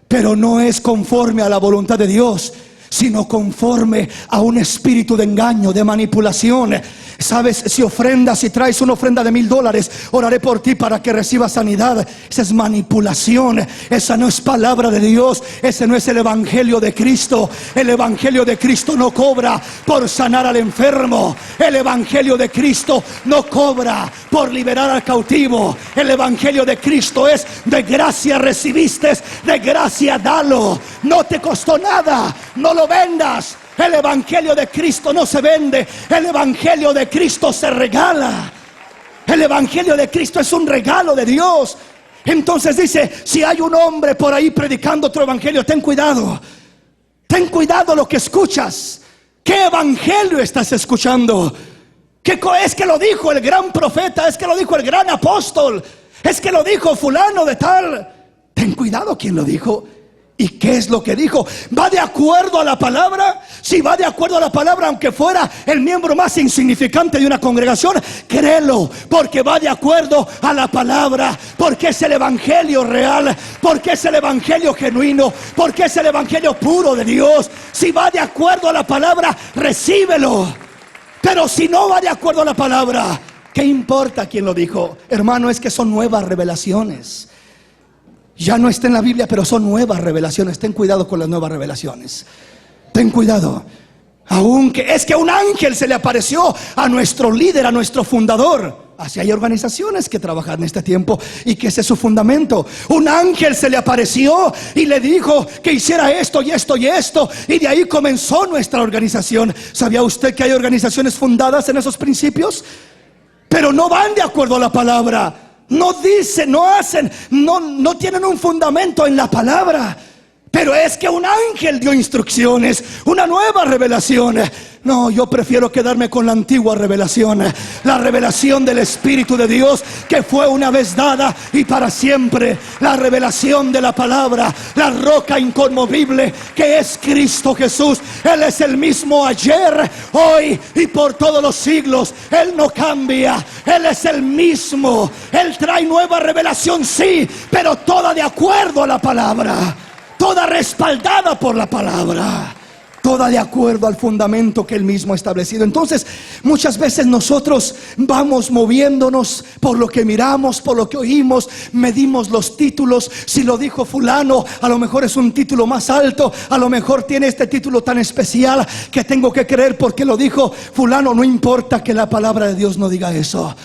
pero no es conforme a la voluntad de Dios, sino conforme a un espíritu de engaño, de manipulación. Sabes, si ofrendas, si traes una ofrenda de $1000, oraré por ti para que recibas sanidad. Esa es manipulación, esa no es palabra de Dios, ese no es el evangelio de Cristo. El evangelio de Cristo no cobra por sanar al enfermo. El evangelio de Cristo no cobra por liberar al cautivo. El evangelio de Cristo es: de gracia recibiste, de gracia dalo. No te costó nada, no lo vendas. El evangelio de Cristo no se vende, el evangelio de Cristo se regala. El evangelio de Cristo es un regalo de Dios. Entonces dice, si hay un hombre por ahí predicando otro evangelio, ten cuidado. Ten cuidado lo que escuchas. ¿Qué evangelio estás escuchando? ¿Qué es que lo dijo el gran profeta? ¿Es que lo dijo el gran apóstol? ¿Es que lo dijo fulano de tal? Ten cuidado quién lo dijo. ¿Y qué es lo que dijo? ¿Va de acuerdo a la palabra? Si va de acuerdo a la palabra, aunque fuera el miembro más insignificante de una congregación, créelo, porque va de acuerdo a la palabra, porque es el evangelio real, porque es el evangelio genuino, porque es el evangelio puro de Dios. Si va de acuerdo a la palabra, recíbelo. Pero si no va de acuerdo a la palabra, ¿qué importa quién lo dijo? Hermano, es que son nuevas revelaciones. Ya no está en la Biblia, pero son nuevas revelaciones. Ten cuidado con las nuevas revelaciones. Ten cuidado. Aunque es que un ángel se le apareció a nuestro líder, a nuestro fundador. Así hay organizaciones que trabajan en este tiempo y que ese es su fundamento. Un ángel se le apareció y le dijo que hiciera esto y esto y esto, y de ahí comenzó nuestra organización. ¿Sabía usted que hay organizaciones fundadas en esos principios? Pero no van de acuerdo a la palabra. No dicen, no hacen, no tienen un fundamento en la palabra. Pero es que un ángel dio instrucciones, una nueva revelación. No, yo prefiero quedarme con la antigua revelación, la revelación del Espíritu de Dios, que fue una vez dada y para siempre. La revelación de la palabra, la roca inconmovible que es Cristo Jesús. Él es el mismo ayer, hoy y por todos los siglos. Él no cambia, Él es el mismo. Él trae nueva revelación, sí, pero toda de acuerdo a la palabra, toda respaldada por la palabra, toda de acuerdo al fundamento que Él mismo ha establecido. Entonces, muchas veces nosotros vamos moviéndonos por lo que miramos, por lo que oímos, medimos los títulos. Si lo dijo fulano, a lo mejor es un título más alto, a lo mejor tiene este título tan especial que tengo que creer porque lo dijo fulano. No importa que la palabra de Dios no diga eso.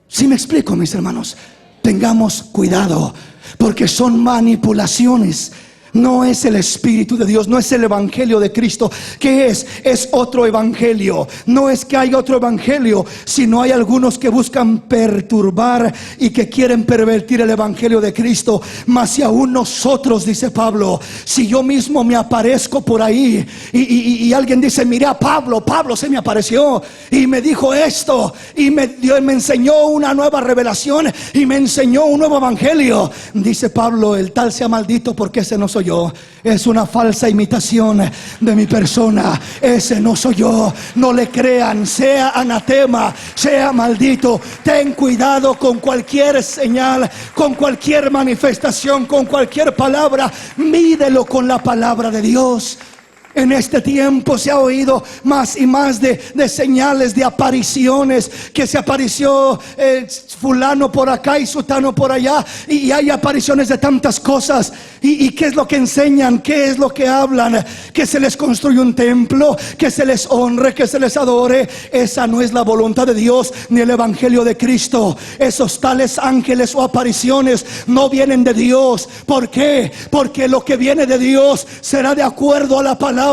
¿Sí me explico, mis hermanos? Tengamos cuidado, porque son manipulaciones. No es el Espíritu de Dios, no es el Evangelio de Cristo. ¿Qué es? Es otro evangelio. No es que haya otro evangelio, sino hay algunos que buscan perturbar y que quieren pervertir el Evangelio de Cristo. Mas si aún nosotros, dice Pablo, si yo mismo me aparezco por ahí y alguien dice, mira, Pablo se me apareció y me dijo esto y me enseñó una nueva revelación y me enseñó un nuevo evangelio, dice Pablo, el tal sea maldito, porque ese no soy yo. Es una falsa imitación de mi persona. Ese no soy yo. No le crean. Sea anatema, sea maldito. Ten cuidado con cualquier señal, con cualquier manifestación, con cualquier palabra. Mídelo con la palabra de Dios. En este tiempo se ha oído más y más de señales, de apariciones, que se apareció fulano por acá y sutano por allá, y hay apariciones de tantas cosas. ¿Y qué es lo que enseñan? ¿Qué es lo que hablan? Que se les construye un templo, que se les honre, que se les adore. Esa no es la voluntad de Dios ni el evangelio de Cristo. Esos tales ángeles o apariciones no vienen de Dios. ¿Por qué? Porque lo que viene de Dios será de acuerdo a la palabra,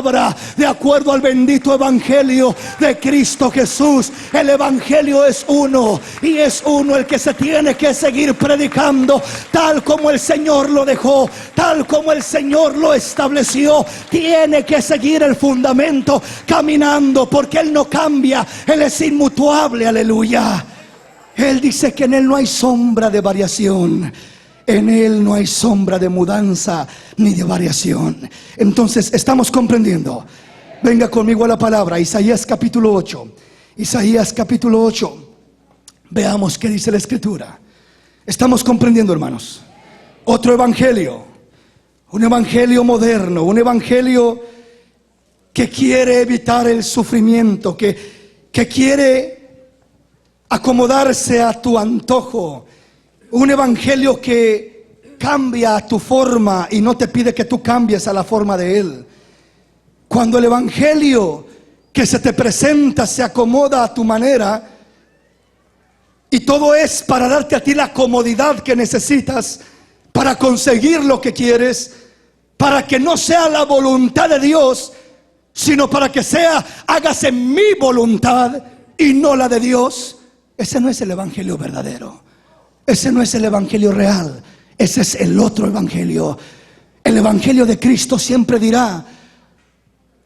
de acuerdo al bendito evangelio de Cristo Jesús. El evangelio es uno, y es uno el que se tiene que seguir predicando, tal como el Señor lo dejó, tal como el Señor lo estableció. Tiene que seguir el fundamento caminando, porque Él no cambia, Él es inmutable, aleluya. Él dice que en Él no hay sombra de variación, en Él no hay sombra de mudanza ni de variación. Entonces estamos comprendiendo. Venga conmigo a la palabra, Isaías capítulo 8. Isaías capítulo 8. Veamos qué dice la escritura. Estamos comprendiendo, hermanos. Otro evangelio, un evangelio moderno, un evangelio que quiere evitar el sufrimiento, que quiere acomodarse a tu antojo. Un evangelio que cambia a tu forma y no te pide que tú cambies a la forma de Él. Cuando el evangelio que se te presenta se acomoda a tu manera, y todo es para darte a ti la comodidad que necesitas para conseguir lo que quieres, para que no sea la voluntad de Dios, sino para que sea, hágase mi voluntad y no la de Dios. Ese no es el evangelio verdadero. Ese no es el evangelio real. Ese es el otro evangelio. El evangelio de Cristo siempre dirá: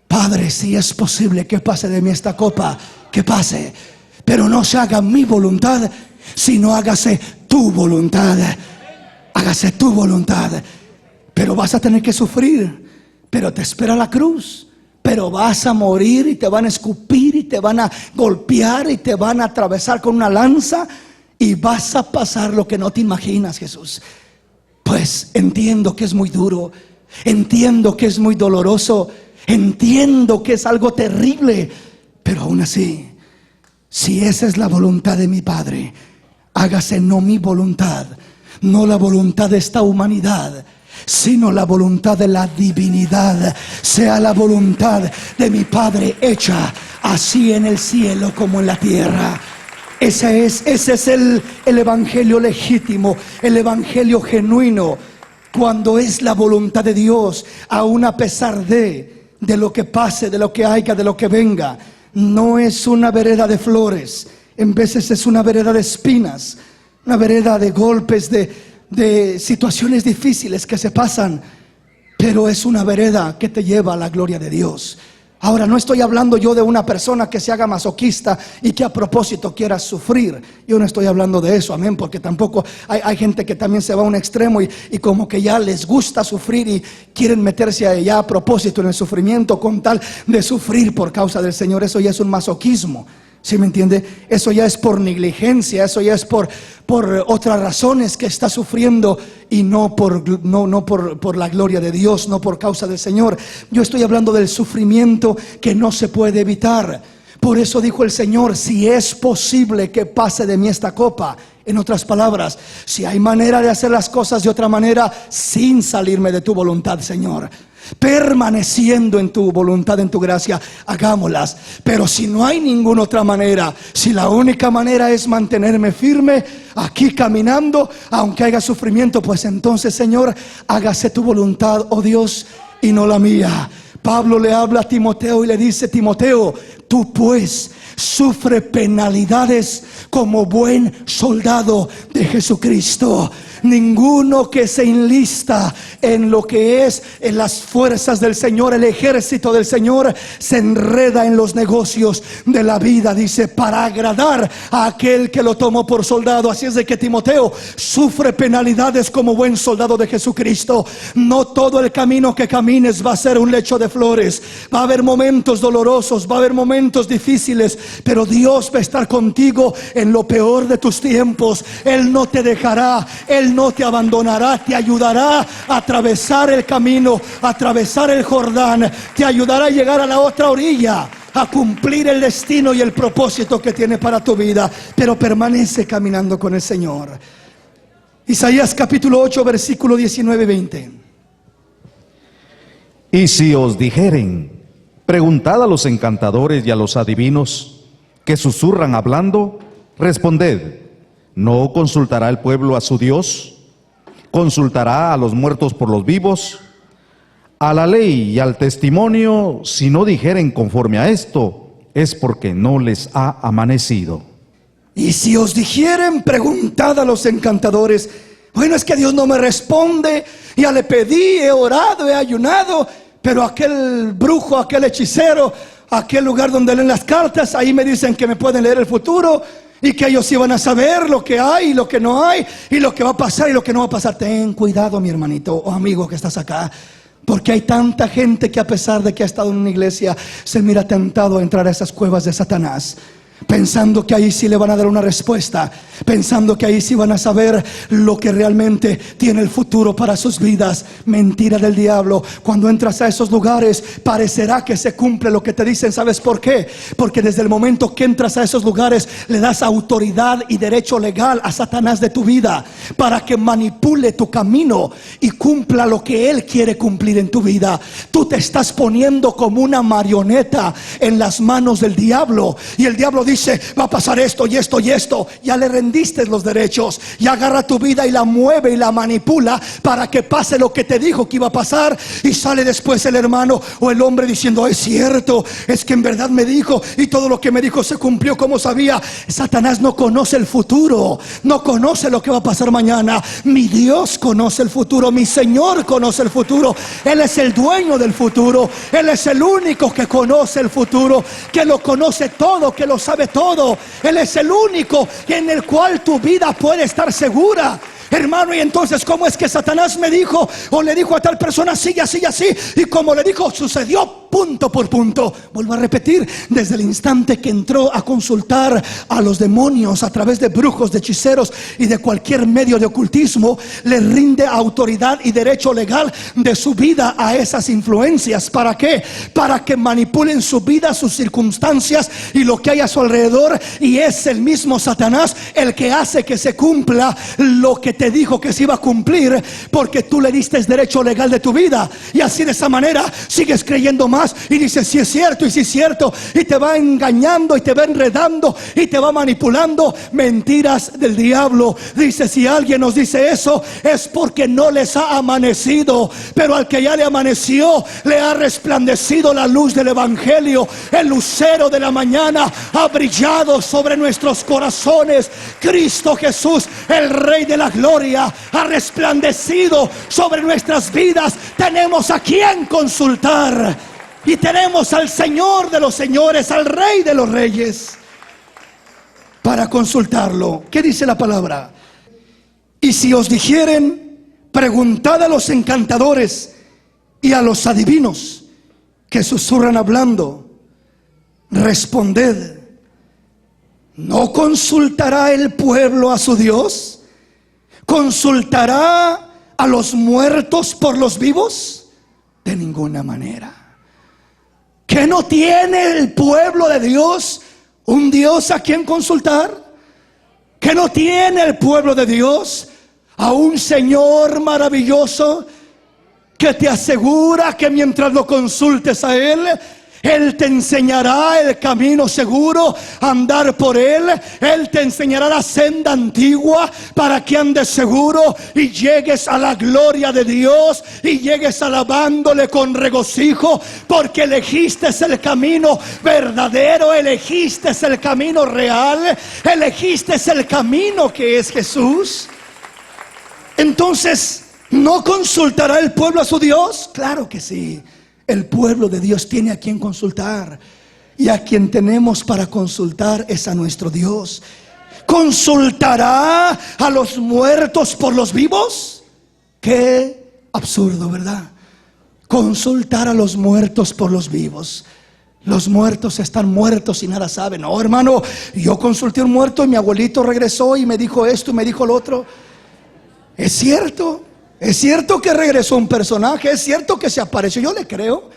Padre, si es posible que pase de mí esta copa, que pase, pero no se haga mi voluntad, sino hágase tu voluntad. Hágase tu voluntad. Pero vas a tener que sufrir, pero te espera la cruz. Pero vas a morir y te van a escupir y te van a golpear y te van a atravesar con una lanza, y vas a pasar lo que no te imaginas, Jesús. Pues entiendo que es muy duro, entiendo que es muy doloroso, entiendo que es algo terrible, pero aún así, si esa es la voluntad de mi Padre, hágase no mi voluntad, no la voluntad de esta humanidad, sino la voluntad de la divinidad. Sea la voluntad de mi Padre hecha, así en el cielo como en la tierra. Ese es el evangelio legítimo, el evangelio genuino, cuando es la voluntad de Dios, aun a pesar de lo que pase, de lo que haya, de lo que venga. No es una vereda de flores, en veces es una vereda de espinas, una vereda de golpes, de situaciones difíciles que se pasan, pero es una vereda que te lleva a la gloria de Dios. Ahora, no estoy hablando yo de una persona que se haga masoquista y que a propósito quiera sufrir. Yo no estoy hablando de eso, amén, porque tampoco hay gente que también se va a un extremo y como que ya les gusta sufrir y quieren meterse allá a propósito en el sufrimiento con tal de sufrir por causa del Señor. Eso ya es un masoquismo. ¿Sí me entiende? Eso ya es por negligencia, eso ya es por otras razones que está sufriendo, y no por la gloria de Dios, no por causa del Señor. Yo estoy hablando del sufrimiento que no se puede evitar. Por eso dijo el Señor: si es posible que pase de mí esta copa. En otras palabras, si hay manera de hacer las cosas de otra manera sin salirme de tu voluntad, Señor, permaneciendo en tu voluntad, en tu gracia, hagámoslas. Pero si no hay ninguna otra manera, si la única manera es mantenerme firme aquí caminando, aunque haya sufrimiento, pues entonces, Señor, hágase tu voluntad, oh Dios, y no la mía. Pablo le habla a Timoteo y le dice: Timoteo, tú pues sufre penalidades como buen soldado de Jesucristo. Ninguno que se enlista en lo que es en las fuerzas del Señor, el ejército del Señor, se enreda en los negocios de la vida, dice, para agradar a aquel que lo tomó por soldado. Así es de que Timoteo sufre penalidades como buen soldado de Jesucristo. No todo el camino que camines va a ser un lecho de flores. Va a haber momentos dolorosos, va a haber momentos momentos difíciles, pero Dios va a estar contigo en lo peor de tus tiempos. Él no te dejará, Él no te abandonará, te ayudará a atravesar el camino, a atravesar el Jordán, te ayudará a llegar a la otra orilla, a cumplir el destino y el propósito que tiene para tu vida. Pero permanece caminando con el Señor. Isaías capítulo 8, versículo 19 y 20. Y si os dijeren, preguntad a los encantadores y a los adivinos que susurran hablando, responded, ¿no consultará el pueblo a su Dios? ¿Consultará a los muertos por los vivos? A la ley y al testimonio, si no dijeren conforme a esto, es porque no les ha amanecido. Y si os dijeren, preguntad a los encantadores. Bueno, es que Dios no me responde. Ya le pedí, he orado, he ayunado, pero aquel brujo, aquel hechicero, aquel lugar donde leen las cartas, ahí me dicen que me pueden leer el futuro y que ellos iban a saber lo que hay y lo que no hay, y lo que va a pasar y lo que no va a pasar. Ten cuidado, mi hermanito o amigo que estás acá, porque hay tanta gente que, a pesar de que ha estado en una iglesia, se mira tentado a entrar a esas cuevas de Satanás, pensando que ahí sí le van a dar una respuesta, pensando que ahí sí van a saber lo que realmente tiene el futuro para sus vidas. Mentira del diablo. Cuando entras a esos lugares, parecerá que se cumple lo que te dicen. ¿Sabes por qué? Porque desde el momento que entras a esos lugares, le das autoridad y derecho legal a Satanás de tu vida, para que manipule tu camino y cumpla lo que él quiere cumplir en tu vida. Tú te estás poniendo como una marioneta en las manos del diablo, y el diablo dice, va a pasar esto y esto y esto. Ya le rendiste los derechos, y agarra tu vida y la mueve y la manipula para que pase lo que te dijo que iba a pasar. Y sale después el hermano o el hombre diciendo, es cierto, es que en verdad me dijo, y todo lo que me dijo se cumplió como sabía. Satanás no conoce el futuro, no conoce lo que va a pasar mañana. Mi Dios conoce el futuro, mi Señor conoce el futuro. Él es el dueño del futuro, Él es el único que conoce el futuro, que lo conoce todo, que lo sabe todo. Él es el único en el cual tu vida puede estar segura, hermano. Y entonces, ¿cómo es que Satanás me dijo o le dijo a tal persona así y así y así? Y como le dijo, sucedió punto por punto. Vuelvo a repetir, desde el instante que entró a consultar a los demonios a través de brujos, de hechiceros y de cualquier medio de ocultismo, le rinde autoridad y derecho legal de su vida a esas influencias. ¿Para qué? Para que manipulen su vida, sus circunstancias y lo que hay a su alrededor. Y es el mismo Satanás el que hace que se cumpla lo que te dijo que se iba a cumplir, porque tú le diste derecho legal de tu vida. Y así, de esa manera, sigues creyendo más y dices, sí es cierto, y sí es cierto, y te va engañando y te va enredando y te va manipulando. Mentiras del diablo. Dice, si alguien nos dice eso, es porque no les ha amanecido. Pero al que ya le amaneció, le ha resplandecido la luz del evangelio. El lucero de la mañana ha brillado sobre nuestros corazones. Cristo Jesús, el Rey de la gloria, ha resplandecido sobre nuestras vidas. Tenemos a quien consultar, y tenemos al Señor de los señores, al Rey de los reyes, para consultarlo. ¿Qué dice la palabra? Y si os dijeren, preguntad a los encantadores y a los adivinos que susurran hablando, responded, ¿no consultará el pueblo a su Dios? ¿Consultará a los muertos por los vivos? De ninguna manera. ¿Que no tiene el pueblo de Dios un Dios a quien consultar? ¿Que no tiene el pueblo de Dios a un Señor maravilloso que te asegura que mientras lo consultes a Él, Él te enseñará el camino seguro, andar por Él? Él te enseñará la senda antigua para que andes seguro y llegues a la gloria de Dios y llegues alabándole con regocijo, porque elegiste el camino verdadero, elegiste el camino real, elegiste el camino que es Jesús. Entonces, ¿no consultará el pueblo a su Dios? Claro que sí. El pueblo de Dios tiene a quien consultar, y a quien tenemos para consultar es a nuestro Dios. ¿Consultará a los muertos por los vivos? Qué absurdo, ¿verdad? Consultar a los muertos por los vivos. Los muertos están muertos y nada saben. No, hermano, yo consulté a un muerto y mi abuelito regresó y me dijo esto y me dijo lo otro. Es cierto que regresó un personaje, es cierto que se apareció, yo le creo.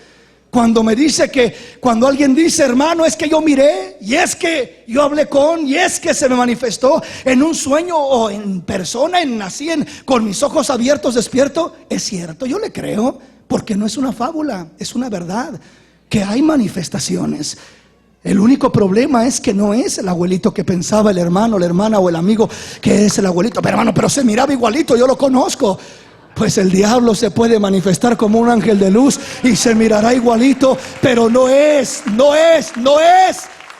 Cuando me dice que, cuando alguien dice, hermano, es que yo miré, y es que yo hablé con, y es que se me manifestó en un sueño o en persona, con mis ojos abiertos, despierto, es cierto, yo le creo, porque no es una fábula, es una verdad, que hay manifestaciones. El único problema es que no es el abuelito que pensaba el hermano, la hermana o el amigo que es el abuelito. Pero hermano, pero se miraba igualito, yo lo conozco. Pues el diablo se puede manifestar como un ángel de luz y se mirará igualito, pero no es.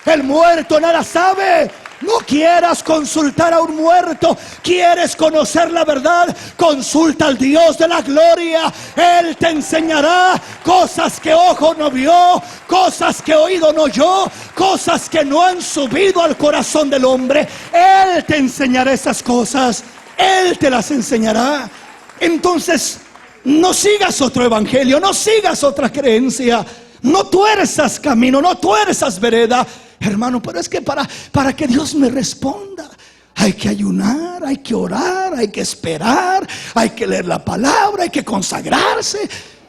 El muerto nada sabe. No quieras consultar a un muerto. ¿Quieres conocer la verdad? Consulta al Dios de la gloria. Él te enseñará cosas que ojo no vio, cosas que oído no oyó, cosas que no han subido al corazón del hombre. Él te enseñará esas cosas. Él te las enseñará. Entonces, no sigas otro evangelio, no sigas otra creencia, no tuerzas camino, no tuerzas vereda. Hermano, pero es que para que Dios me responda, hay que ayunar, hay que orar, hay que esperar, hay que leer la palabra, hay que consagrarse.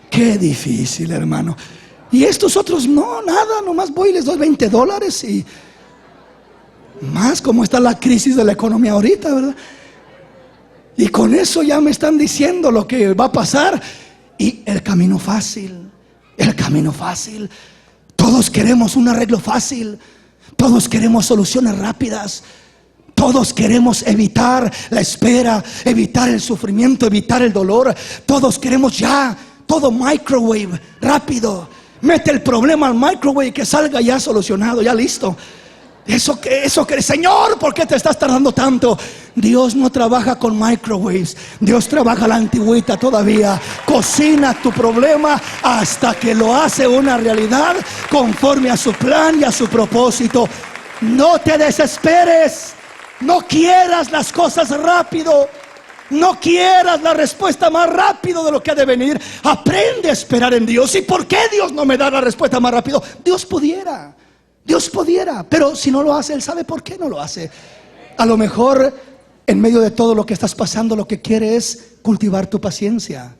Qué difícil, hermano. Y estos otros no, nada, nomás voy y les doy $20 y más como está la crisis de la economía ahorita, ¿verdad? Y con eso ya me están diciendo lo que va a pasar. Y el camino fácil. Todos queremos un arreglo fácil. Todos queremos soluciones rápidas. Todos queremos evitar la espera, evitar el sufrimiento, evitar el dolor. Todos queremos ya, todo microwave, rápido. Mete el problema al microwave y que salga ya solucionado, ya listo. Eso que, Señor, ¿por qué te estás tardando tanto? Dios no trabaja con microwaves. Dios trabaja a la antigüita todavía. Cocina tu problema hasta que lo hace una realidad conforme a su plan y a su propósito. No te desesperes. No quieras las cosas rápido. No quieras la respuesta más rápido de lo que ha de venir. Aprende a esperar en Dios. ¿Y por qué Dios no me da la respuesta más rápido? Dios pudiera, pero si no lo hace, Él sabe por qué no lo hace. A lo mejor en medio de todo lo que estás pasando, lo que quiere es cultivar tu paciencia.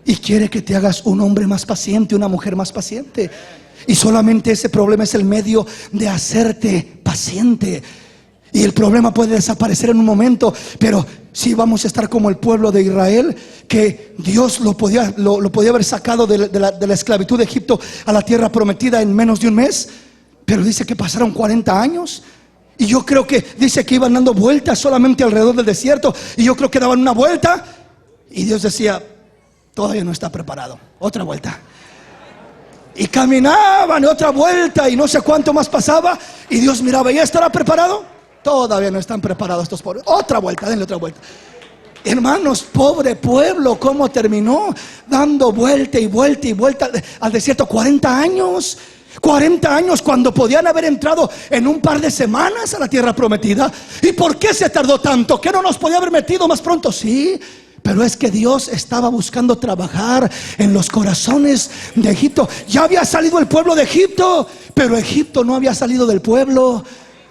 Y quiere que te hagas un hombre más paciente, una mujer más paciente. Y solamente ese problema es el medio de hacerte paciente. Y el problema puede desaparecer en un momento, pero sí vamos a estar como el pueblo de Israel, que Dios lo podía haber sacado de la esclavitud de Egipto a la tierra prometida en menos de un mes. Pero dice que pasaron 40 años. Y yo creo que dice que iban dando vueltas solamente alrededor del desierto. Y yo creo que daban una vuelta y Dios decía, todavía no está preparado. Otra vuelta. Y caminaban, otra vuelta, y no sé cuánto más pasaba. Y Dios miraba, ¿ya estará preparado? Todavía no están preparados estos pobres. Otra vuelta, denle otra vuelta. Hermanos, pobre pueblo, ¿cómo terminó? Dando vuelta y vuelta y vuelta al desierto. 40 años. 40 años cuando podían haber entrado en un par de semanas a la tierra prometida. ¿Y por qué se tardó tanto? ¿Que no nos podía haber metido más pronto? Sí, pero es que Dios estaba buscando trabajar en los corazones de Egipto. Ya había salido el pueblo de Egipto, pero Egipto no había salido del pueblo.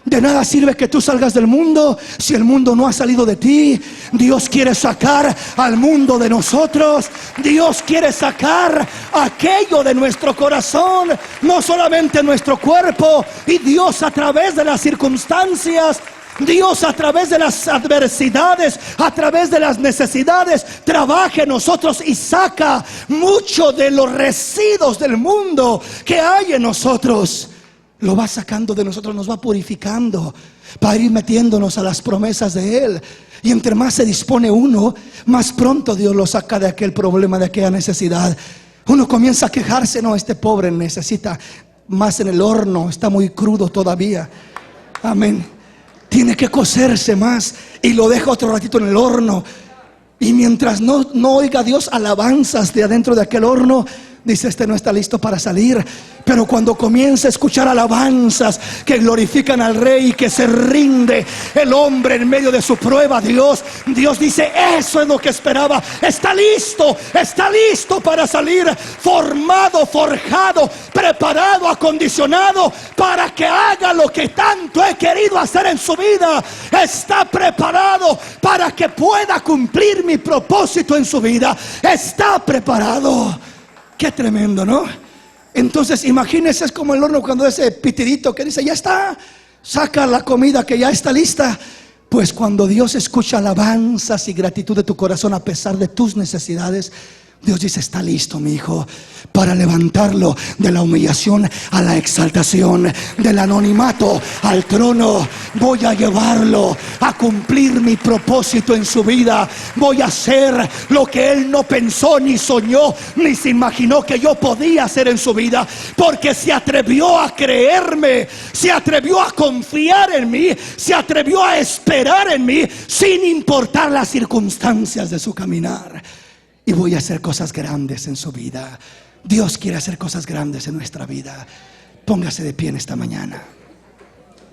De nada sirve que tú salgas del mundo si el mundo no ha salido de ti. Dios quiere sacar al mundo de nosotros. Dios quiere sacar aquello de nuestro corazón, no solamente nuestro cuerpo. Y Dios a través de las circunstancias, Dios a través de las adversidades, a través de las necesidades, trabaja en nosotros y saca mucho de los residuos del mundo que hay en nosotros. Lo va sacando de nosotros, nos va purificando para ir metiéndonos a las promesas de Él. Y entre más se dispone uno, más pronto Dios lo saca de aquel problema, de aquella necesidad. Uno comienza a quejarse, no, este pobre necesita más en el horno, está muy crudo todavía. Amén. Tiene que cocerse más y lo deja otro ratito en el horno. Y mientras no oiga Dios alabanzas de adentro de aquel horno, dice: este no está listo para salir. Pero cuando comienza a escuchar alabanzas que glorifican al Rey, que se rinde el hombre en medio de su prueba, Dios dice: eso es lo que esperaba. Está listo para salir, formado, forjado, preparado, acondicionado para que haga lo que tanto he querido hacer en su vida. Está preparado para que pueda cumplir mi propósito en su vida. Está preparado. Qué tremendo, ¿no? Entonces imagínense, es como el horno cuando ese pitidito que dice: ya está, saca la comida que ya está lista. Pues cuando Dios escucha alabanzas y gratitud de tu corazón a pesar de tus necesidades, Dios dice: está listo, mi hijo, para levantarlo de la humillación a la exaltación, del anonimato al trono. Voy a llevarlo a cumplir mi propósito en su vida. Voy a hacer lo que él no pensó, ni soñó, ni se imaginó que yo podía hacer en su vida, porque se atrevió a creerme, se atrevió a confiar en mí, se atrevió a esperar en mí, sin importar las circunstancias de su caminar. Y voy a hacer cosas grandes en su vida. Dios quiere hacer cosas grandes en nuestra vida. Póngase de pie en esta mañana.